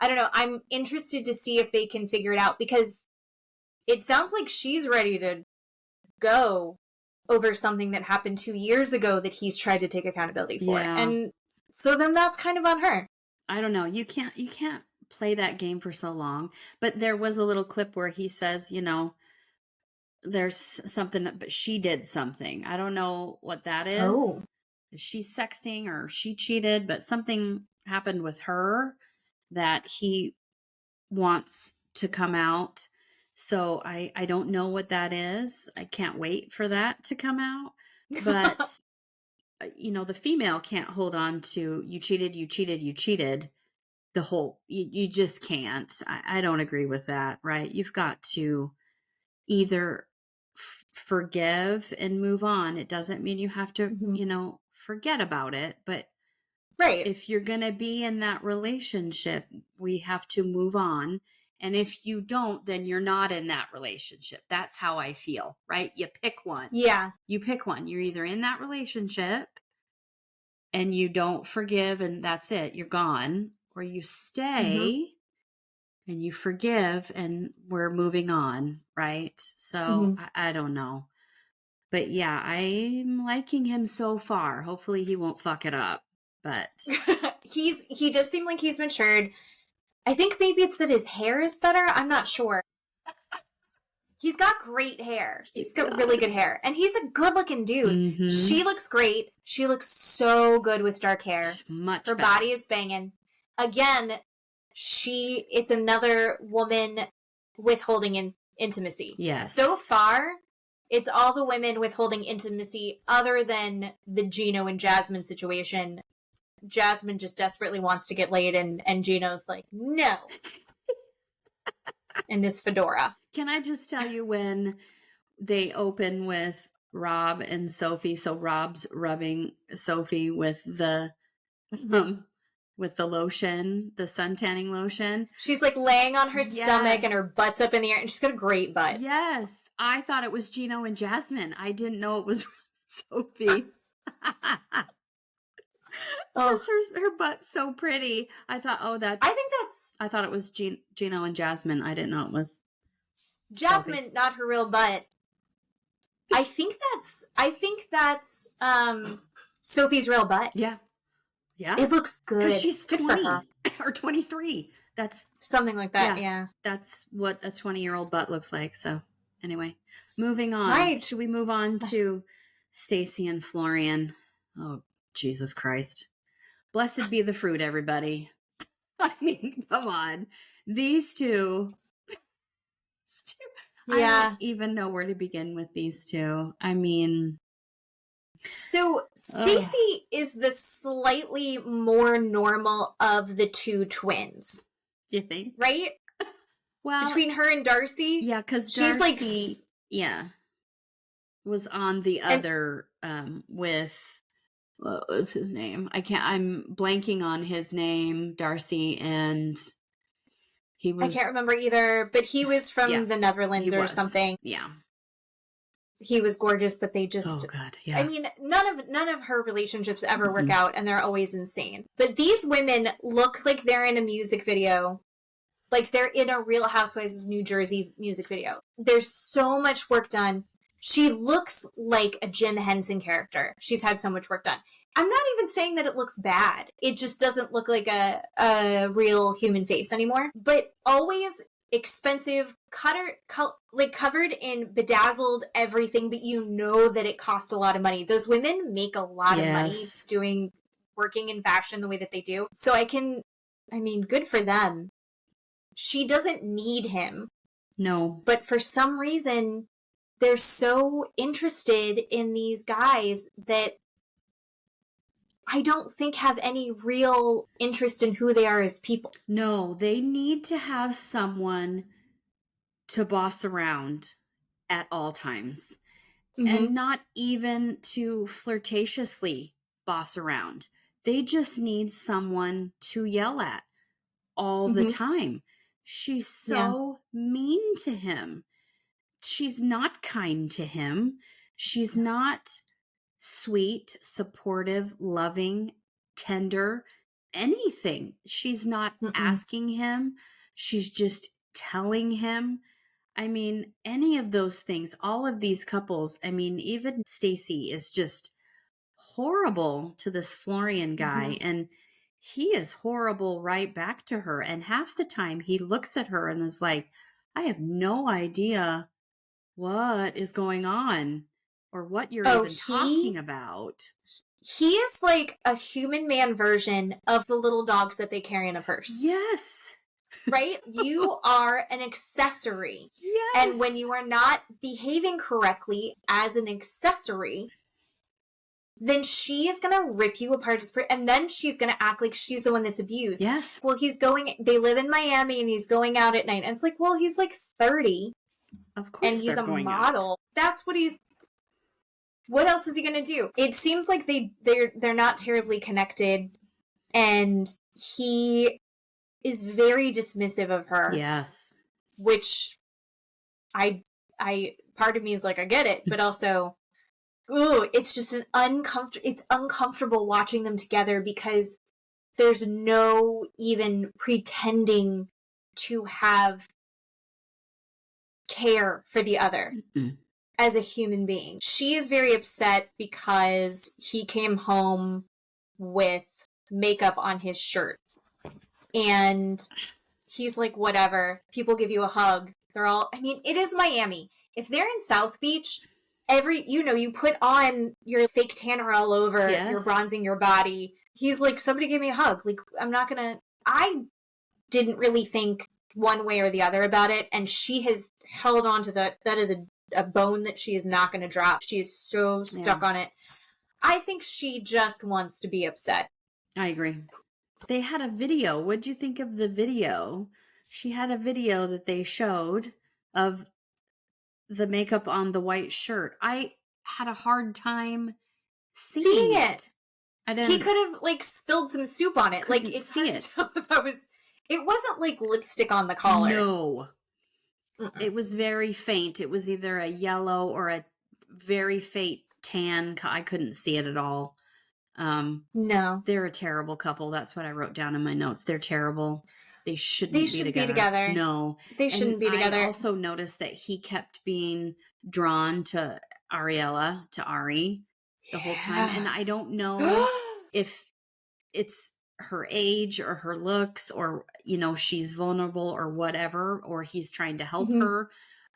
I don't know. I'm interested to see if they can figure it out, because it sounds like she's ready to go over something that happened 2 years ago that he's tried to take accountability for. And so then that's kind of on her. I don't know. You can't play that game for so long. But there was a little clip where he says, you know, there's something, but she did something. I don't know what that is. Oh. Is she sexting or she cheated, but something happened with her that he wants to come out. So I don't know what that is. I can't wait for that to come out. But, you know, the female can't hold on to you cheated. The whole, you just can't. I don't agree with that, right? You've got to either forgive and move on. It doesn't mean you have to, you know, forget about it. But if you're going to be in that relationship, we have to move on. And if you don't, then you're not in that relationship. That's how I feel, right? You pick one. Yeah. You pick one. You're either in that relationship and you don't forgive and that's it. You're gone. Or you stay and you forgive and we're moving on, right? So I don't know. But yeah, I'm liking him so far. Hopefully he won't fuck it up. But he does seem like he's matured. I think maybe it's that his hair is better. I'm not sure. He's got great hair. He's got really good hair. And he's a good-looking dude. She looks great. She looks so good with dark hair. Her body is banging. Again, it's another woman withholding intimacy. Yes. So far, it's all the women withholding intimacy other than the Gino and Jasmine situation. Jasmine just desperately wants to get laid, and Gino's like, no. And this fedora. Can I just tell you when they open with Rob and Sophie? So Rob's rubbing Sophie with the lotion, the sun tanning lotion. She's like laying on her stomach and her butt's up in the air, and she's got a great butt. Yes. I thought it was Gino and Jasmine. I didn't know it was Sophie. Her butt's so pretty. I thought, I thought it was Gino and Jasmine. I didn't know it was Jasmine, Sophie. not her real butt. I think that's Sophie's real butt. Yeah. Yeah. It looks good. Because she's good 20 for her. or 23. That's something like that. Yeah. That's what a 20-year-old butt looks like. So anyway, moving on. Right. Should we move on to Stacey and Florian? Oh, Jesus Christ. Blessed be the fruit, everybody. I mean, come on. These two. I don't even know where to begin with these two. I mean. So Stacey is the slightly more normal of the two twins. You think? Right? Well. Between her and Darcy. Yeah, because Darcy, was on the other, with. What was his name? I'm blanking on his name, Darcy, and he was... I can't remember either, but he was from the Netherlands or something. Yeah. He was gorgeous, but they just... Oh, God, yeah. I mean, none of her relationships ever work out, and they're always insane. But these women look like they're in a music video. Like they're in a Real Housewives of New Jersey music video. There's so much work done. She looks like a Jim Henson character. She's had so much work done. I'm not even saying that it looks bad. It just doesn't look like a real human face anymore. But always expensive, covered in bedazzled everything, but you know that it cost a lot of money. Those women make a lot of money working in fashion the way that they do. So good for them. She doesn't need him. No. But for some reason, they're so interested in these guys that I don't think have any real interest in who they are as people. No, they need to have someone to boss around at all times. Mm-hmm. And not even to flirtatiously boss around. They just need someone to yell at all the time. She's so mean to him. She's not kind to him. She's not sweet, supportive, loving, tender, anything. She's not asking him. She's just telling him. I mean, any of those things, all of these couples, I mean, even Stacey is just horrible to this Florian guy. And he is horrible right back to her. And half the time he looks at her and is like, I have no idea what is going on or what you're even talking about. He is like a human man version of the little dogs that they carry in a purse. Yes. Right? You are an accessory. Yes. And when you are not behaving correctly as an accessory, then she is going to rip you apart. And then she's going to act like she's the one that's abused. Yes. Well, they live in Miami and he's going out at night. And it's like, well, he's like 30. Of course. And he's a model. That's what else is he going to do? It seems like they're not terribly connected. And he is very dismissive of her. Yes. Which I part of me is like, I get it, but also, ooh, it's just it's uncomfortable watching them together because there's no even pretending to have care for the other as a human being. She is very upset because he came home with makeup on his shirt. And he's like, whatever. People give you a hug. It is Miami. If they're in South Beach, you put on your fake tanner all over, you're bronzing your body. He's like, somebody give me a hug. Like, I didn't really think one way or the other about it. And she has held on to that. That is a bone that she is not going to drop. She is so stuck on it. I think she just wants to be upset. I agree. They had a video. What'd you think of the video? She had a video that they showed of the makeup on the white shirt. I had a hard time seeing it. He could have spilled some soup on it. Couldn't see it. It wasn't like lipstick on the collar. No. It was very faint. It was either a yellow or a very faint tan. I couldn't see it at all. No. They're a terrible couple. That's what I wrote down in my notes. They're terrible. They shouldn't be together. No. They shouldn't be together. I also noticed that he kept being drawn to Ariella, to Ari, the whole time. And I don't know if it's her age or her looks or, she's vulnerable or whatever, or he's trying to help her.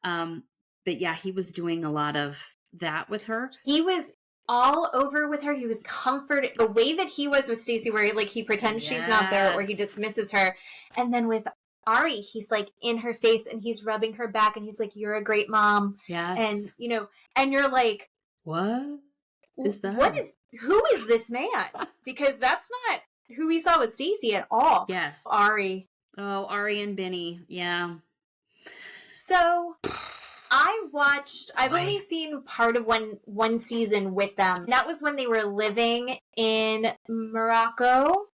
But yeah, he was doing a lot of that with her. He was all over with her. He was comforted. The way that he was with Stacey, where he pretends she's not there or he dismisses her. And then with Ari, he's like in her face and he's rubbing her back and he's like, you're a great mom. Yes. And, and you're like, what is that? Who is this man? Because that's not who we saw with Stacey at all. Yes. Ari. Oh, Ari and Benny. Yeah. So I've only seen part of one season with them. That was when they were living in Morocco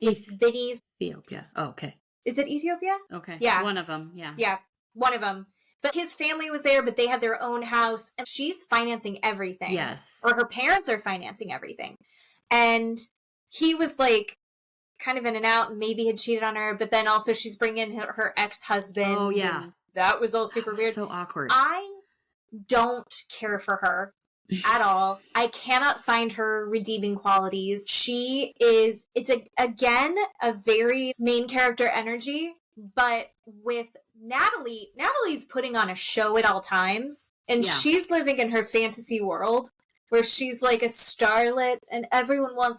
with Benny's. Ethiopia. Oh, okay. Is it Ethiopia? Okay. Yeah. One of them. Yeah. Yeah. One of them. But his family was there, but they had their own house and she's financing everything. Yes. Or her parents are financing everything. And he was like kind of in and out and maybe had cheated on her, but then also she's bringing her ex-husband. Oh, yeah. That was all super weird. So awkward. I don't care for her at all. I cannot find her redeeming qualities. Again, a very main character energy, but with Natalie's putting on a show at all times, and she's living in her fantasy world where she's like a starlet and everyone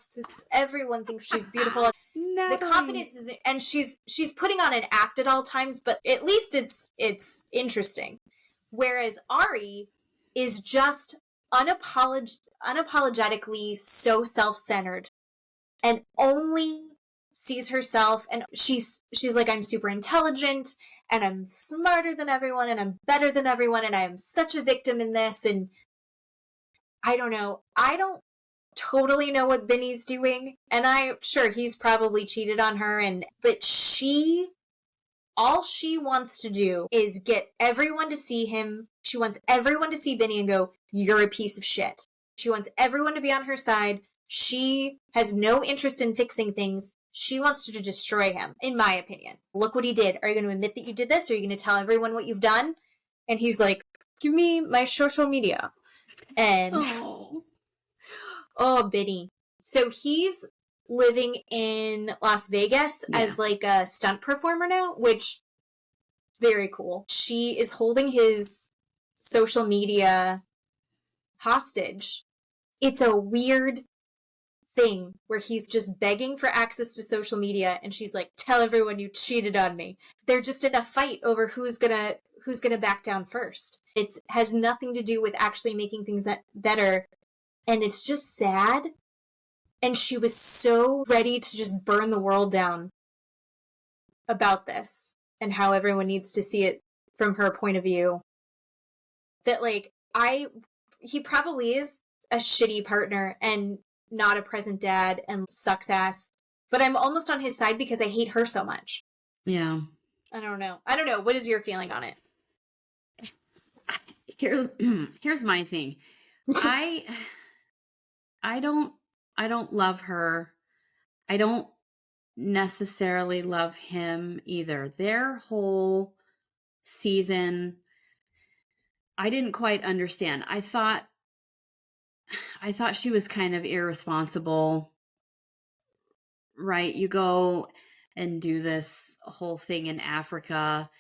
thinks she's beautiful. The confidence is, and she's putting on an act at all times, but at least it's interesting. Whereas Ari is just unapologetically so self-centered and only sees herself, and she's like, I'm super intelligent and I'm smarter than everyone, and I'm better than everyone, and I'm such a victim in this. And I don't know. I don't totally know what Vinny's doing, and I'm sure he's probably cheated on her, but all she wants to do is get everyone to see him. She wants everyone to see Vinny and go, "You're a piece of shit." She wants everyone to be on her side. She has no interest in fixing things. She wants to destroy him, in my opinion. Look what he did. Are you going to admit that you did this? Are you going to tell everyone what you've done? And he's like, "Give me my social media." And oh, Vinny. So he's living in Las Vegas as like a stunt performer now, which very cool. She is holding his social media hostage. It's a weird thing where he's just begging for access to social media, and she's like, "Tell everyone you cheated on me." They're just in a fight over who's gonna back down first. It has nothing to do with actually making things better, and it's just sad. And she was so ready to just burn the world down about this and how everyone needs to see it from her point of view. That, like, he probably is a shitty partner and not a present dad and sucks ass, but I'm almost on his side because I hate her so much. Yeah. I don't know. What is your feeling on it? Here's my thing. I don't love her. I don't necessarily love him either. Their whole season, I didn't quite understand. I thought she was kind of irresponsible, right? You go and do this whole thing in Africa,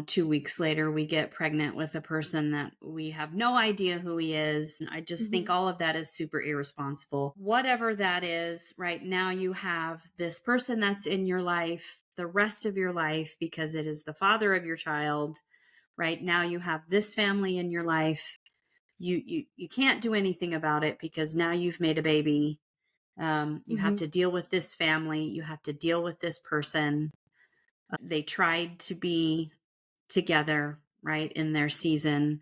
2 weeks later we get pregnant with a person that we have no idea who he is. I just think all of that is super irresponsible. Whatever that is, right now you have this person that's in your life the rest of your life because it is the father of your child. Right now you have this family in your life. You can't do anything about it because now you've made a baby. You have to deal with this family. You have to deal with this person. They tried to be together, right, in their season.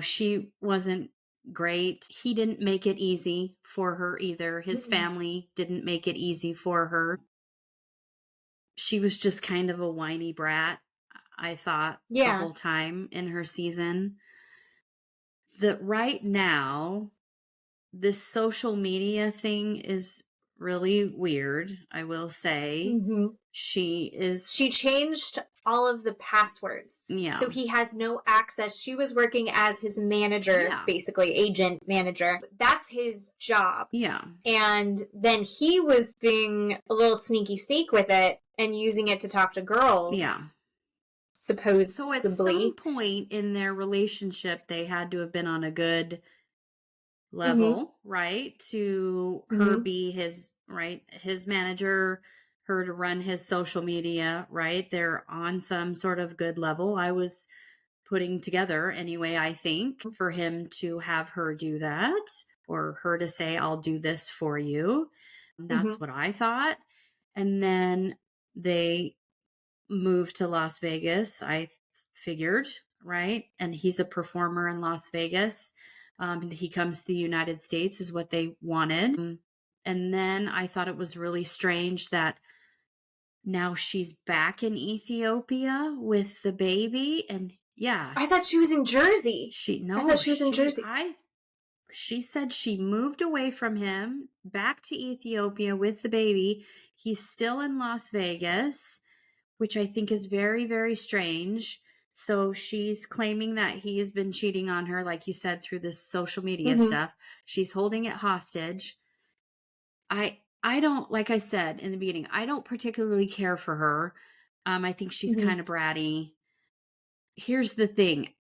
She wasn't great. He didn't make it easy for her either. His family didn't make it easy for her. She was just kind of a whiny brat, I thought, the whole time in her season. That right now, this social media thing is really weird, I will say. She changed all of the passwords. Yeah. So he has no access. She was working as his manager, basically agent manager. That's his job. Yeah. And then he was being a little sneaky sneak with it and using it to talk to girls. Yeah. Supposedly. So at some point in their relationship, they had to have been on a good level, right? To her be his manager, her to run his social media, right? They're on some sort of good level. I was putting together anyway, I think, for him to have her do that or her to say, "I'll do this for you." That's what I thought. And then they moved to Las Vegas, I figured, right? And he's a performer in Las Vegas. He comes to the United States is what they wanted. And then I thought it was really strange that now she's back in Ethiopia with the baby. And I thought she was in Jersey. I thought she was in Jersey. She said she moved away from him back to Ethiopia with the baby. He's still in Las Vegas, which I think is very, very strange. So she's claiming that he has been cheating on her, like you said, through this social media stuff. She's holding it hostage. I don't, like I said in the beginning, I don't particularly care for her. I think she's kind of bratty. Here's the thing.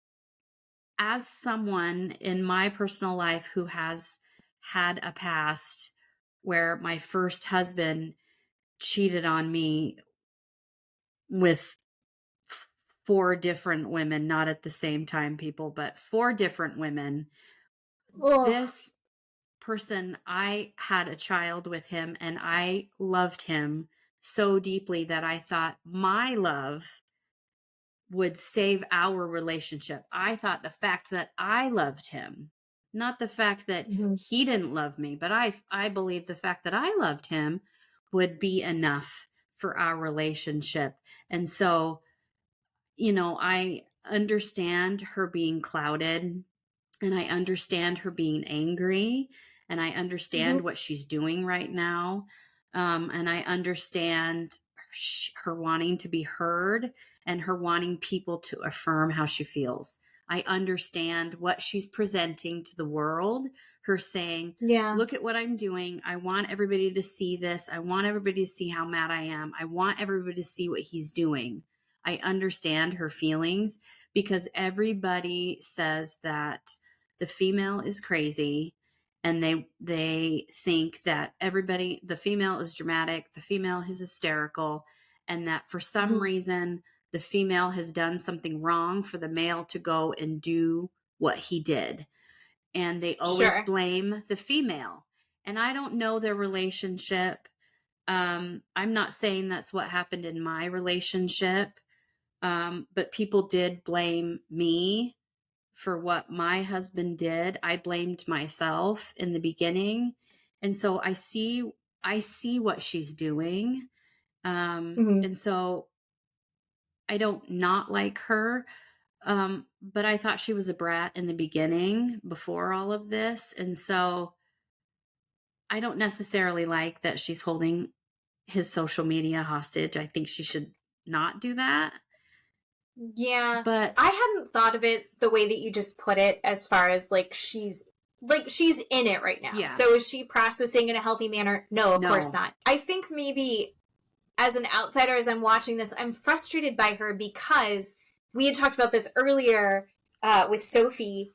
As someone in my personal life who has had a past where my first husband cheated on me with 4 different women, not at the same time, people, but 4 different women. This person, I had a child with him and I loved him so deeply that I thought my love would save our relationship. I thought the fact that I loved him, not the fact that he didn't love me, but I believe the fact that I loved him would be enough for our relationship. And so, I understand her being clouded, and I understand her being angry, and I understand what she's doing right now. And I understand her wanting to be heard and her wanting people to affirm how she feels. I understand what she's presenting to the world, her saying, look at what I'm doing. I want everybody to see this. I want everybody to see how mad I am. I want everybody to see what he's doing. I understand her feelings because everybody says that the female is crazy, and they think that the female is dramatic, the female is hysterical, and that for some reason the female has done something wrong for the male to go and do what he did. And they always blame the female. And I don't know their relationship. I'm not saying that's what happened in my relationship. But people did blame me for what my husband did. I blamed myself in the beginning. And so I see what she's doing. And so I don't not like her. But I thought she was a brat in the beginning before all of this. And so I don't necessarily like that she's holding his social media hostage. I think she should not do that. Yeah, but I hadn't thought of it the way that you just put it, as far as she's in it right now. Yeah. So is she processing in a healthy manner? No, of course not. I think maybe as an outsider, as I'm watching this, I'm frustrated by her because we had talked about this earlier with Sophie.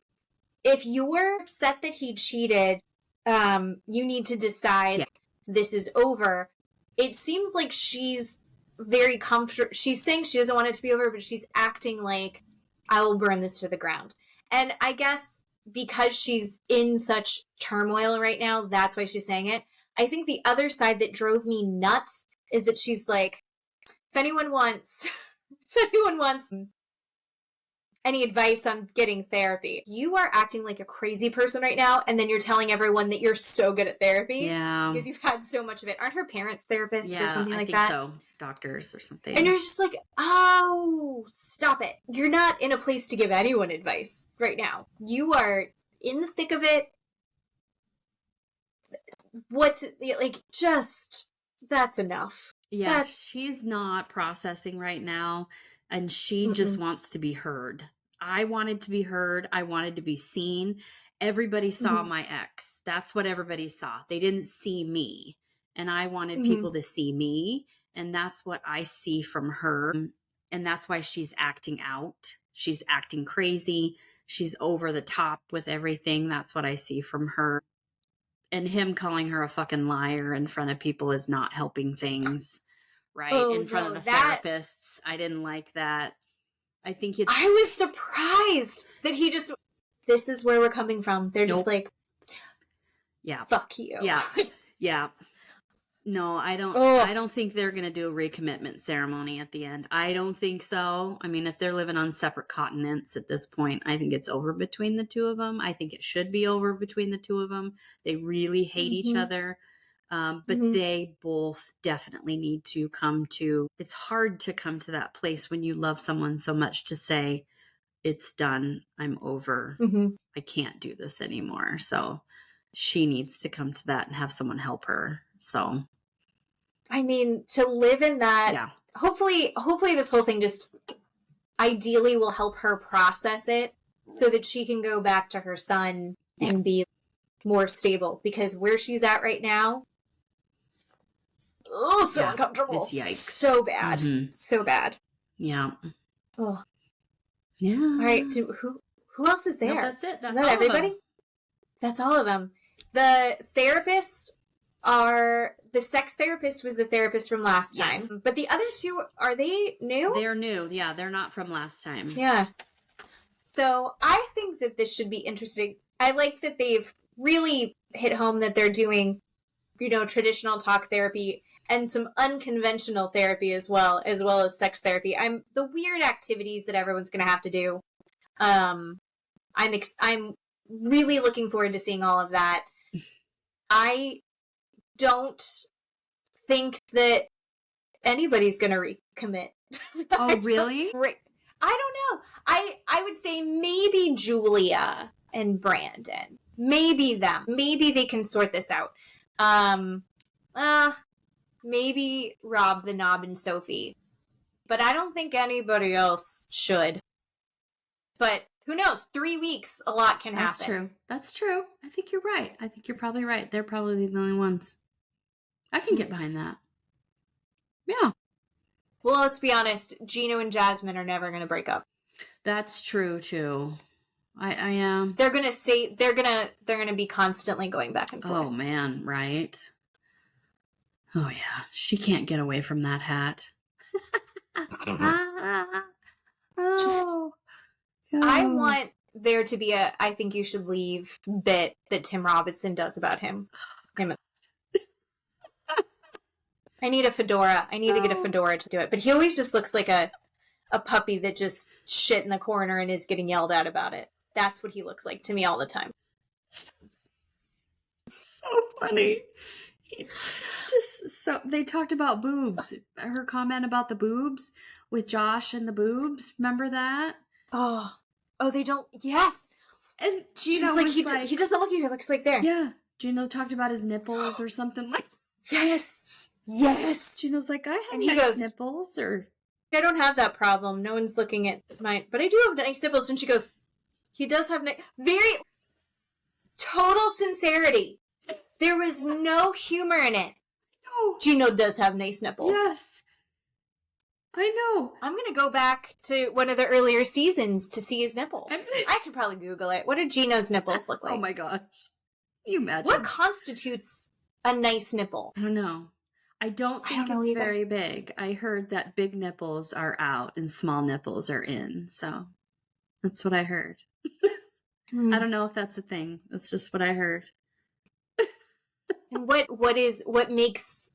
If you're upset that he cheated, you need to decide this is over. It seems like she's very comfortable. She's saying she doesn't want it to be over, but she's acting like, I will burn this to the ground. And I guess because she's in such turmoil right now, that's why she's saying it. I think the other side that drove me nuts is that she's like, if anyone wants any advice on getting therapy, you are acting like a crazy person right now, and then you're telling everyone that you're so good at therapy. Yeah. Because you've had so much of it. Aren't her parents therapists or something like that? Yeah, I think so. Doctors or something. And you're just like, oh, stop it. You're not in a place to give anyone advice right now. You are in the thick of it. That's enough. Yeah, she's not processing right now, and she just wants to be heard. I wanted to be heard. I wanted to be seen. Everybody saw my ex. That's what everybody saw. They didn't see me, and I wanted people to see me, and that's what I see from her, and that's why she's acting out. She's acting crazy. She's over the top with everything. That's what I see from her. And him calling her a fucking liar in front of people is not helping things, right? In front of the therapists. I didn't like that. I was surprised that he just, this is where we're coming from. They're just like, yeah, fuck you. Yeah. Yeah. No, I don't think they're going to do a recommitment ceremony at the end. I don't think so. I mean, if they're living on separate continents at this point, I think it's over between the two of them. I think it should be over between the two of them. They really hate each other. But they both definitely need to it's hard to come to that place when you love someone so much to say, it's done. I'm over. I can't do this anymore. So she needs to come to that and have someone help her. So, I mean, to live in that, hopefully this whole thing just ideally will help her process it so that she can go back to her son and be more stable, because where she's at right now, so uncomfortable. It's yikes. So bad. So bad. Yeah. Oh. Yeah. All right. Who else is there? No, that's it. Is that everybody? That's all of them. The therapists the sex therapist was the therapist from last time. Yes. But the other two, are they new? They're new. Yeah, they're not from last time. Yeah. So I think that this should be interesting. I like that they've really hit home that they're doing traditional talk therapy and some unconventional therapy as well as sex therapy. The weird activities that everyone's going to have to do. I'm really looking forward to seeing all of that. I don't think that anybody's going to recommit. Oh, really? I don't know. I would say maybe Julia and Brandon. Maybe them. Maybe they can sort this out. Maybe Rob the Knob and Sophie. But I don't think anybody else should. But who knows? 3 weeks, a lot can happen. That's true. That's true. I think you're right. I think you're probably right. They're probably the only ones. I can get behind that. Yeah. Well, let's be honest. Gino and Jasmine are never going to break up. That's true too. I am. They're going to say they're going to be constantly going back and forth. Oh man, right? Oh yeah, she can't get away from that hat. Oh. I want there to be I think you should leave bit that Tim Robinson does about him. I need a fedora. I need to get a fedora to do it. But he always just looks like a puppy that just shit in the corner and is getting yelled at about it. That's what he looks like to me all the time. So funny. It's just so they talked about boobs. Her comment about the boobs with Josh and the boobs. Remember that? Oh, they don't. Yes. And Gino was like, he doesn't look at you. He looks like there. Yeah. Gino talked about his nipples or something like. Yes. Gino's like, I have nice nipples, or I don't have that problem. No one's looking at mine, but I do have nice nipples. And she goes, he does have very total sincerity. There was no humor in it. No. Gino does have nice nipples. Yes. I know. I'm going to go back to one of the earlier seasons to see his nipples. I could probably Google it. What do Gino's nipples look like? Oh my gosh. Can you imagine? What constitutes a nice nipple? I don't know. I don't think it's very big. I heard that big nipples are out and small nipples are in. So that's what I heard. I don't know if that's a thing. That's just what I heard. And what makes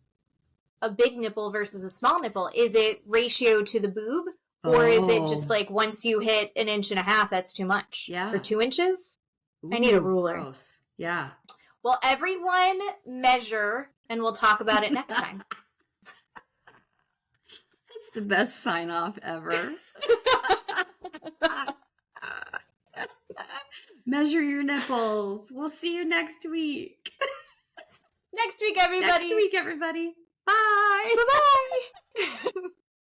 a big nipple versus a small nipple? Is it ratio to the boob? Or is it just like once you hit 1.5 inches, that's too much? Yeah. Or 2 inches? Ooh, I need a ruler. Gross. Yeah. Well, everyone measure, and we'll talk about it next time. That's the best sign off ever. Measure your nipples. We'll see you next week. Next week, everybody. Next week, everybody. Bye. Bye-bye.